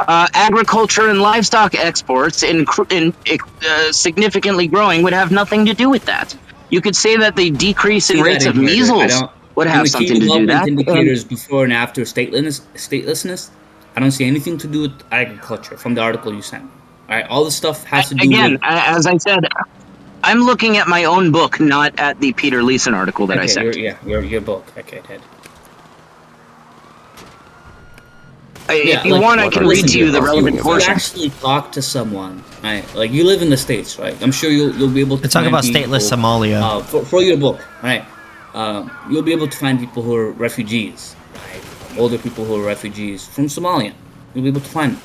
Agriculture and livestock exports in significantly growing would have nothing to do with that. You could say that the decrease in rates of measles would have something to do with that. Indicators before and after statelessness, I don't see anything to do with agriculture from the article you sent. All right, all the stuff has to do with... as I said, I'm looking at my own book, not at the Peter Leeson article that I sent. Your book. Okay, Ted. If you want, I can read to you the relevant portion. You actually talk to someone, right? Like, you live in the States, right? I'm sure you'll be able to talk about stateless Somalia. For your book, right? You'll be able to find people who are refugees, right? Older people who are refugees from Somalia. You'll be able to find them.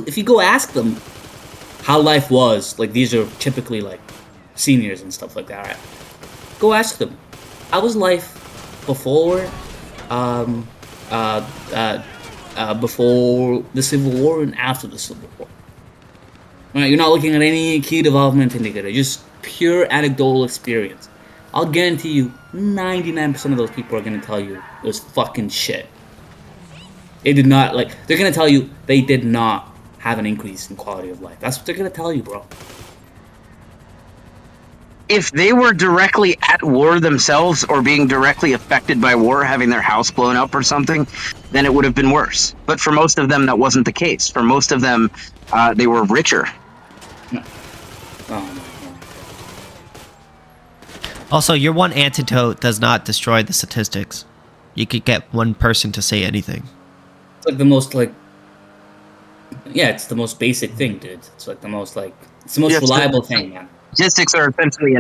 If you go ask them how life was, like these are typically like seniors and stuff like that, right? Go ask them, how was life before before the Civil War and after the Civil War? Right, you're not looking at any key development indicator, just pure anecdotal experience. I'll guarantee you 99% of those people are going to tell you it was fucking shit. It did not, like, they're going to tell you they did not have an increase in quality of life. That's what they're going to tell you, bro. If they were directly at war themselves or being directly affected by war, having their house blown up or something, then it would have been worse. But for most of them, that wasn't the case. For most of them, they were richer. Also, your one antidote does not destroy the statistics. You could get one person to say anything. It's like the most, like... Yeah, it's the most basic thing, dude. It's like the most, like... It's the most reliable thing, man. Statistics are essentially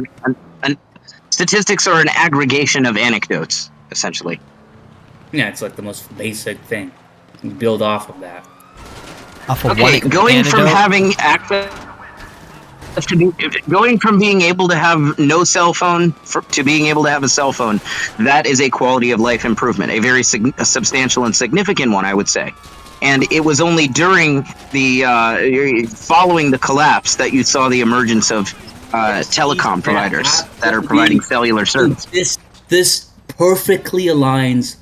statistics are an aggregation of anecdotes, essentially. Yeah, it's like the most basic thing. You build off of that. Going from having access going from being able to have no cell phone to being able to have a cell phone, that is a quality of life improvement, a very substantial and significant one, I would say. And it was only during the following the collapse that you saw the emergence of telecom providers that are providing cellular service. This perfectly aligns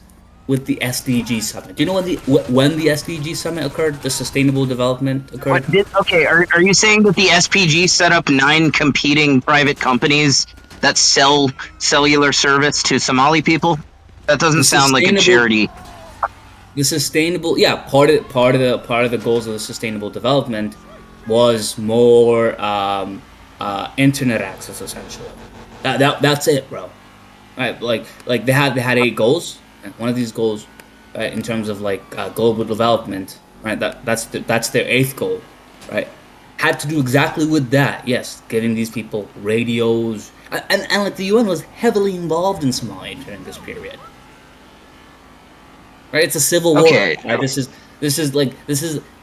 with the SDG summit. Do you know when the SDG summit occurred? The Sustainable Development occurred? Are you saying that the SPG set up 9 competing private companies that sell cellular service to Somali people? That doesn't sound like a charity. The sustainable, part of the goals of the sustainable development was more internet access, essentially. That's it, bro. Right, like they had 8 goals, and one of these goals, right, in terms of like global development, right, that's their 8th goal, right, had to do exactly with that. Yes, giving these people radios, and like the UN was heavily involved in Somalia during this period. Right, it's a civil war. Right?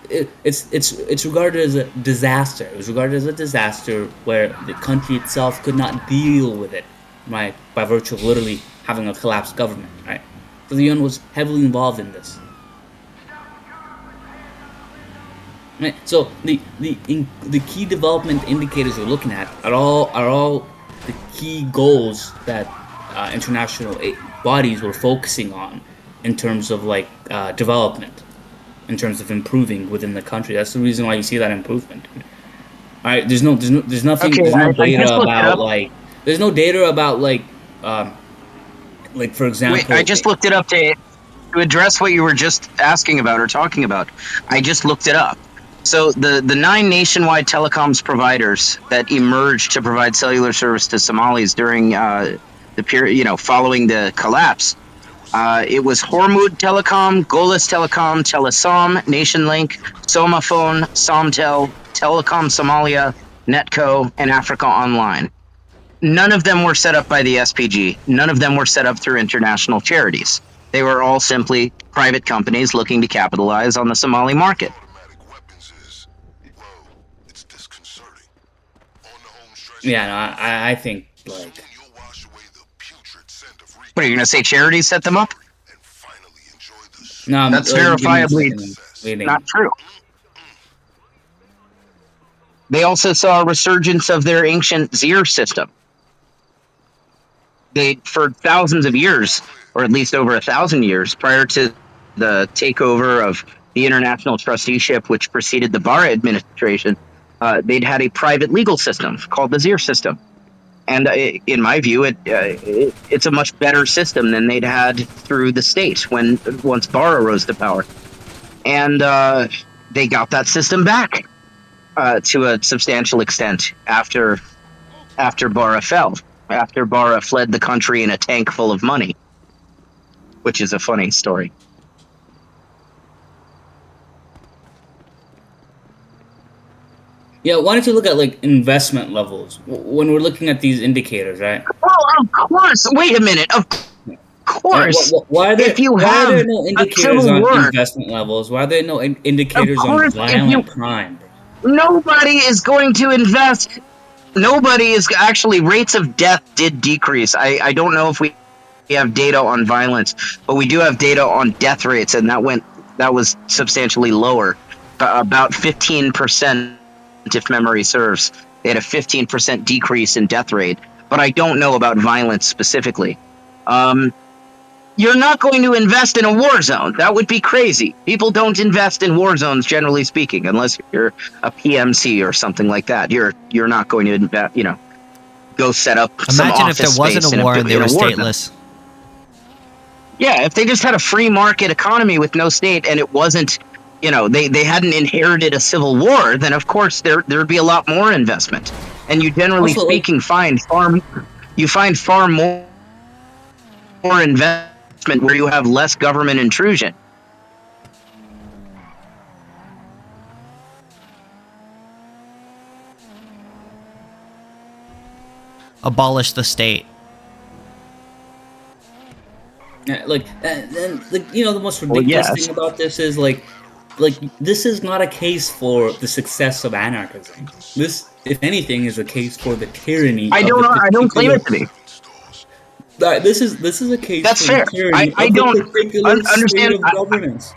It's regarded as a disaster. It was regarded as a disaster where the country itself could not deal with it, right, by virtue of literally having a collapsed government, right? So the UN was heavily involved in this. Right. So the key development indicators we're looking at are all the key goals that international bodies were focusing on in terms of like development, in terms of improving within the country. That's the reason why you see that improvement. All right. There's no Okay, there's no I data just looked it about up. there's no data about for example. Wait, I just looked it up to address what you were just asking about or talking about. I just looked it up. So the 9 nationwide telecoms providers that emerged to provide cellular service to Somalis during the period, following the collapse, it was Hormuz Telecom, Golis Telecom, Telesom, NationLink, Somaphone, Somtel, Telecom Somalia, Netco, and Africa Online. None of them were set up by the SPG. None of them were set up through international charities. They were all simply private companies looking to capitalize on the Somali market. Yeah, no, I think like. What are you going to say? Charities set them up? No, that's give me a verifiably second. not true. They also saw a resurgence of their ancient Zir system. For thousands of years, or at least over 1,000 years, prior to the takeover of the international trusteeship, which preceded the Barra administration, they'd had a private legal system called the Zir system. And in my view, it's a much better system than they'd had through the state once Barra rose to power. And they got that system back to a substantial extent after Barra fell. After Barra fled the country in a tank full of money, which is a funny story. Yeah, why don't you look at like investment levels when we're looking at these indicators, right? Well, of course. Wait a minute. Of course. Why are there no indicators on war, investment levels? Why are there no indicators on violent crime? Nobody is going to invest. Nobody is actually. Rates of death did decrease. I don't know if we have data on violence, but we do have data on death rates, and that was substantially lower, about 15%, if memory serves. They had a 15% decrease in death rate, but I don't know about violence specifically. You're not going to invest in a war zone. That would be crazy. People don't invest in war zones, generally speaking, unless you're a PMC or something like that. You're not going to invest. Go set up some office space. Imagine if there wasn't a war and they were stateless. Yeah, if they just had a free market economy with no state, and it wasn't, they hadn't inherited a civil war, then of course there'd be a lot more investment. And you generally speaking find far more investment where you have less government intrusion. Abolish the state. Yeah, the most ridiculous thing about this is like this is not a case for the success of anarchism. This, if anything, is a case for the tyranny. I don't claim it to be. This is a case. That's for fair. The tyranny I of don't the particular understand state of governance.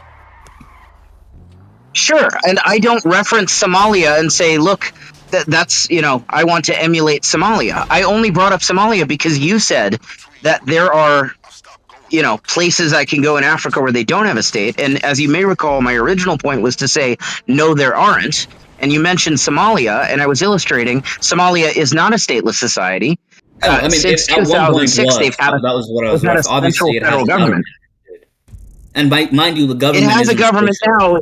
Sure, and I don't reference Somalia and say, look, that's I want to emulate Somalia. I only brought up Somalia because you said that there are places I can go in Africa where they don't have a state. And as you may recall, my original point was to say, no, there aren't. And you mentioned Somalia, and I was illustrating Somalia is not a stateless society. No, since 2006, they've had that was what I was referencing. Obviously, it has federal government. And mind you, the government has a government now.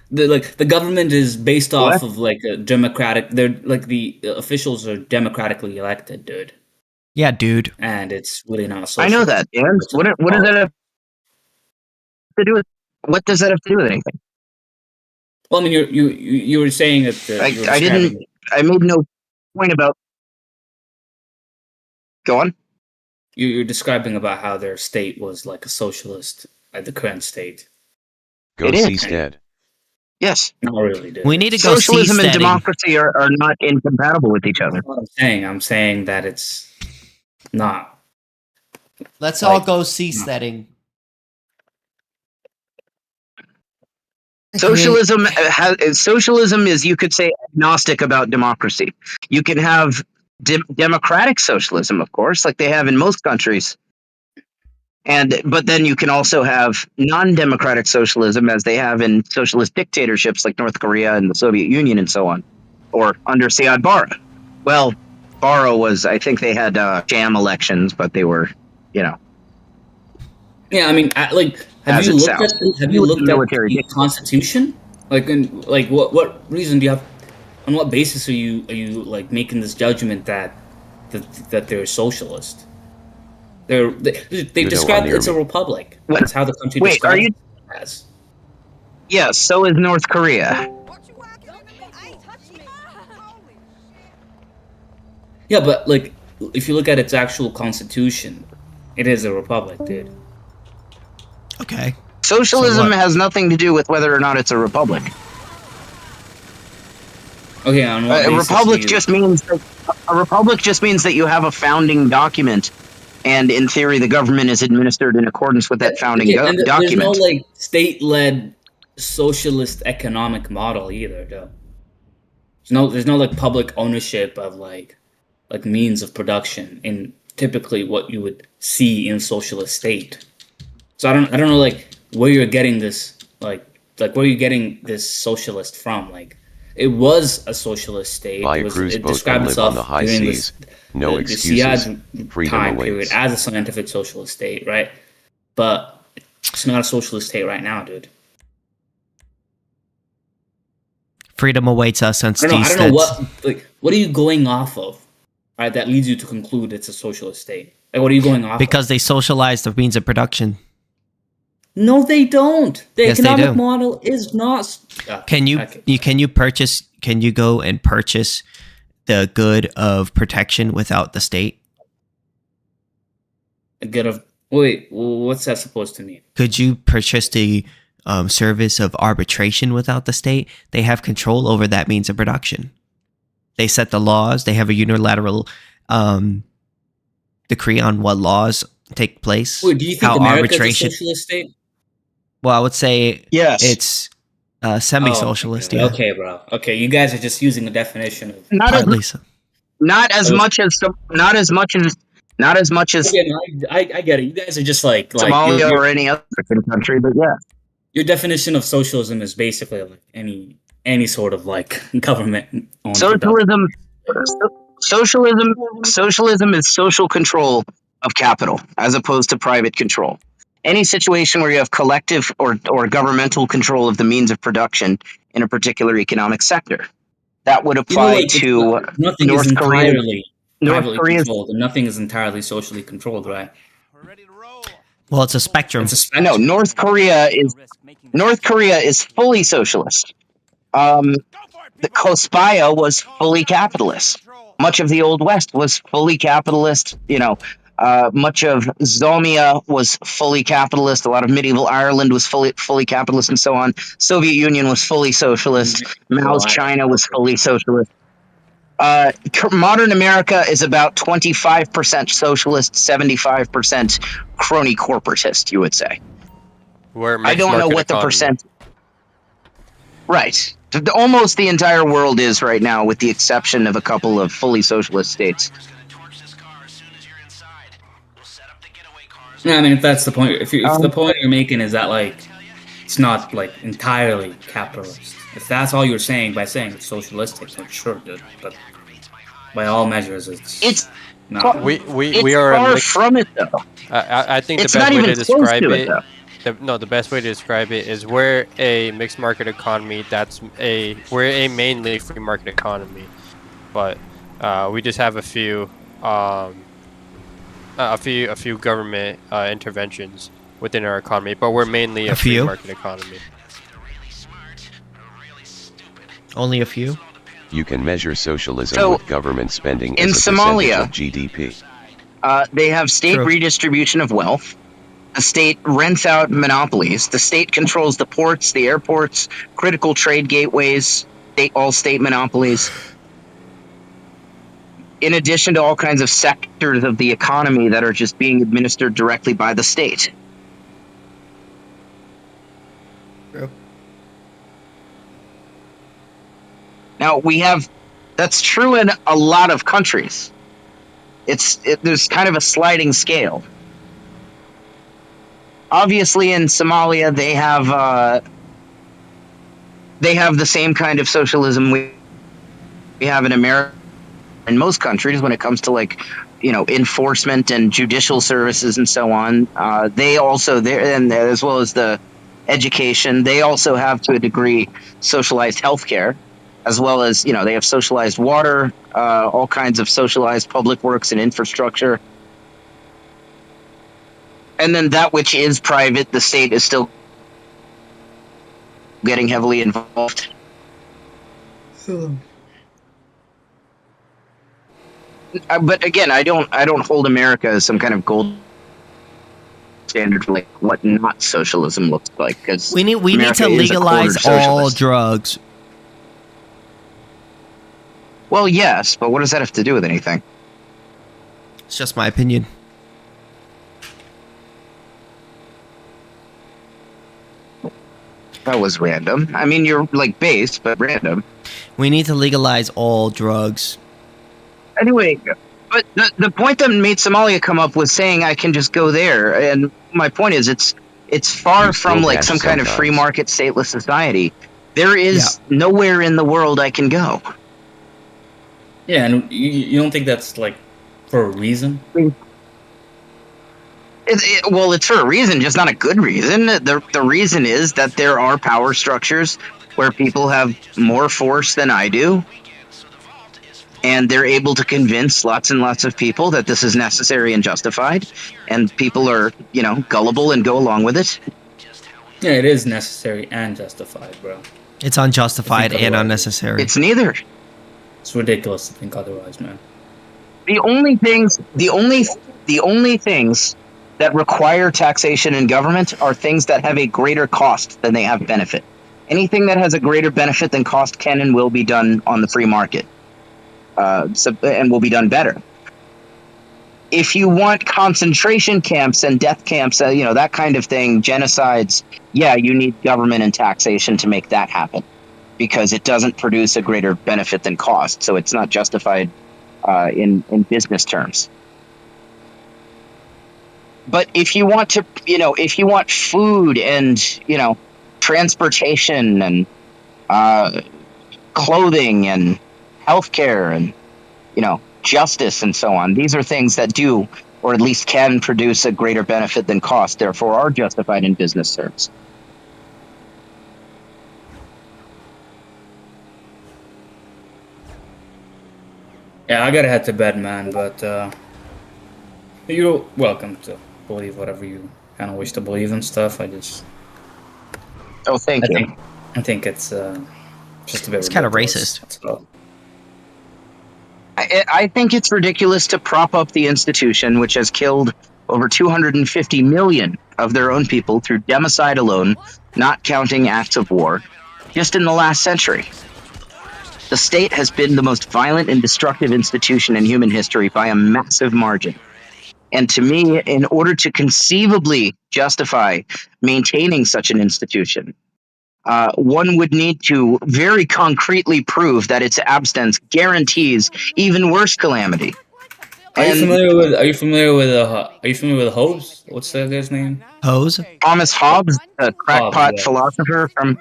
The government is based off of like a democratic. They're like the officials are democratically elected, dude. Yeah, dude. And it's really not social. I know that, Dan. What does that have to do with? What does that have to do with anything? Well, I mean, you were saying that I made no point about. Go on. You're describing about how their state was like a socialist at the current state. Go Seastead. Yes. Not really, dude. We need to go Socialism and democracy are not incompatible with each other. That's what I'm saying. I'm saying that it's not. Let's all go seasteading. Socialism is, you could say, agnostic about democracy. You can have democratic socialism, of course, like they have in most countries. But then you can also have non-democratic socialism, as they have in socialist dictatorships like North Korea and the Soviet Union and so on, or under Siad Barre. Well, Barre was, I think they had sham elections, but they were, Yeah, I mean, have you looked at the Constitution? What reason do you have? On what basis are you like making this judgment that they're socialist? They describe it's a republic. That's how the country describes it as. Yeah, so is North Korea. Yeah, but if you look at its actual constitution, it is a republic, dude. Okay. Socialism has nothing to do with whether or not it's a republic. Okay, on what a republic just means that you have a founding document, and in theory, the government is administered in accordance with that founding document. There's no state-led socialist economic model either, though. There's no public ownership of means of production in typically what you would see in a socialist state. So I don't know where you're getting this where are you getting this socialist from? It was a socialist state. It described itself on the high seas. No excuses. Freedom time period as a scientific socialist state, right? But it's not a socialist state right now, dude. Freedom awaits us on Steve. I don't know what are you going off of, right? That leads you to conclude it's a socialist state. What are you going off? Because they socialize the means of production. No, they don't. The economic model is not. Can you go and purchase the good of protection without the state? The good of what's that supposed to mean? Could you purchase the service of arbitration without the state? They have control over that means of production. They set the laws. They have a unilateral decree on what laws take place. Do you think America is a socialist state? Well, I would say yes. It's semi-socialist. Oh, okay, bro. Okay, you guys are just using the definition of not as much as. Yeah, no, I get it. You guys are just Somalia or any other country, but yeah. Your definition of socialism is basically any sort of government. Socialism is social control of capital as opposed to private control. Any situation where you have collective or governmental control of the means of production in a particular economic sector, that would apply to North Korea. Nothing is entirely socially controlled, right? Well, it's a spectrum. No, North Korea is fully socialist. The Kospaya was fully capitalist. Much of the Old West was fully capitalist. Much of Zomia was fully capitalist. A lot of medieval Ireland was fully capitalist, and so on. Soviet Union was fully socialist. Mao's China was fully socialist. Modern America is about 25% socialist, 75% crony corporatist, you would say. I don't know what the percent. Right. Almost the entire world is right now, with the exception of a couple of fully socialist states. Yeah, I mean, if that's the point, if the point you're making is that it's not entirely capitalist. If that's all you're saying by saying it's socialistic, then sure, dude. But by all measures, it's not. We are far from it, though. I think the best way to describe it. The best way to describe it is we're a mixed market economy. We're a mainly free market economy, but we just have a few government interventions within our economy, but we're mainly a free market economy. Only a few? You can measure socialism with government spending in as a Somalia, of GDP. They have state redistribution of wealth. The state rents out monopolies. The state controls the ports, the airports, critical trade gateways, all state monopolies. In addition to all kinds of sectors of the economy that are just being administered directly by the state. Now that's true in a lot of countries. There's kind of a sliding scale. Obviously, in Somalia, they have the same kind of socialism we have in America. In most countries, when it comes to enforcement and judicial services and so on, they also and as well as the education, they also have to a degree socialized healthcare, as well as they have socialized water, all kinds of socialized public works and infrastructure. And then that which is private, the state is still getting heavily involved. But again, I don't hold America as some kind of gold standard for what not socialism looks like, because we need to legalize all drugs. Well, yes, but what does that have to do with anything? It's just my opinion. That was random. I mean, you're base, but random. We need to legalize all drugs. Anyway, but the point that made Somalia come up was saying I can just go there, and my point is it's far from some kind of free market stateless society. There is nowhere in the world I can go. Yeah, and you don't think that's for a reason? Well, it's for a reason, just not a good reason. The reason is that there are power structures where people have more force than I do, and they're able to convince lots and lots of people that this is necessary and justified, and people are, gullible and go along with it. Yeah, it is necessary and justified, bro. It's unjustified and unnecessary. It's neither. It's ridiculous to think otherwise, man. The only things that require taxation in government are things that have a greater cost than they have benefit. Anything that has a greater benefit than cost can and will be done on the free market, and will be done better. If you want concentration camps and death camps, that kind of thing, genocides, yeah, you need government and taxation to make that happen, because it doesn't produce a greater benefit than cost, so it's not justified in business terms. But if you want to, if you want food and, transportation and clothing and healthcare and, justice and so on, these are things that do, or at least can produce a greater benefit than cost, therefore are justified in business terms. Yeah, I gotta head to bed, man, but you're welcome to believe whatever you kind of wish to believe and stuff. Thank you. I think it's just a bit. It's kind of racist. So. I think it's ridiculous to prop up the institution, which has killed over 250 million of their own people through democide alone, not counting acts of war, just in the last century. The state has been the most violent and destructive institution in human history by a massive margin. And to me, in order to conceivably justify maintaining such an institution, one would need to very concretely prove that its absence guarantees even worse calamity. Are you familiar with Hobbes? What's that guy's name? Hobbes? Thomas Hobbes, the crackpot philosopher from.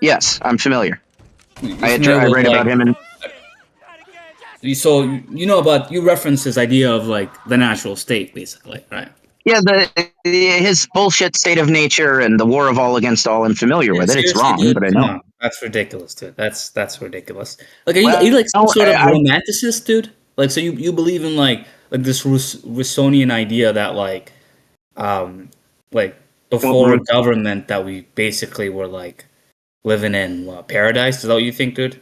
Yes, I'm familiar. I read about him in. So you reference his idea of the natural state, basically, right? Yeah, his bullshit state of nature and the war of all against all. I'm familiar with it. It's wrong, dude, but I know. That's ridiculous, dude. That's ridiculous. Are you some sort of romanticist, dude? So you believe in this Rousseauian idea that before a government that we basically were living in paradise? Is that what you think, dude?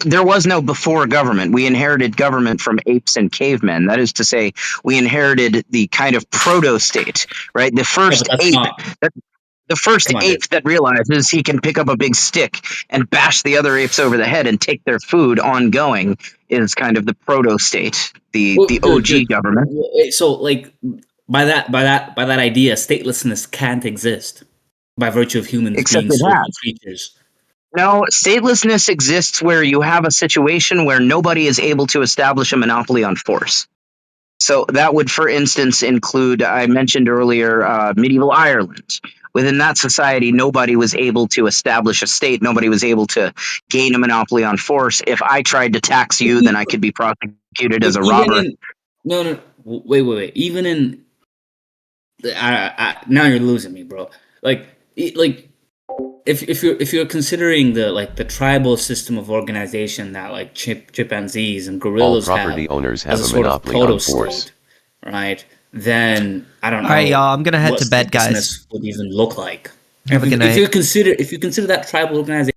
There was no before government. We inherited government from apes and cavemen. That is to say, we inherited the kind of proto-state, right? The first ape that realizes he can pick up a big stick and bash the other apes over the head and take their food ongoing is kind of the proto-state, the OG government. So, by that idea, statelessness can't exist by virtue of humans being social creatures. No, statelessness exists where you have a situation where nobody is able to establish a monopoly on force. So that would, for instance, include, I mentioned earlier, medieval Ireland. Within that society, nobody was able to establish a state. Nobody was able to gain a monopoly on force. If I tried to tax you, then I could be prosecuted as a robber. No, wait. Even in, now you're losing me, bro. Like if you're considering the tribal system of organization that like chimpanzees and gorillas all property owners have as a monopoly on force, right? Then I don't know. All right, y'all. I'm gonna head what to bed, guys. would even look like. Have a good night. If you consider that tribal organization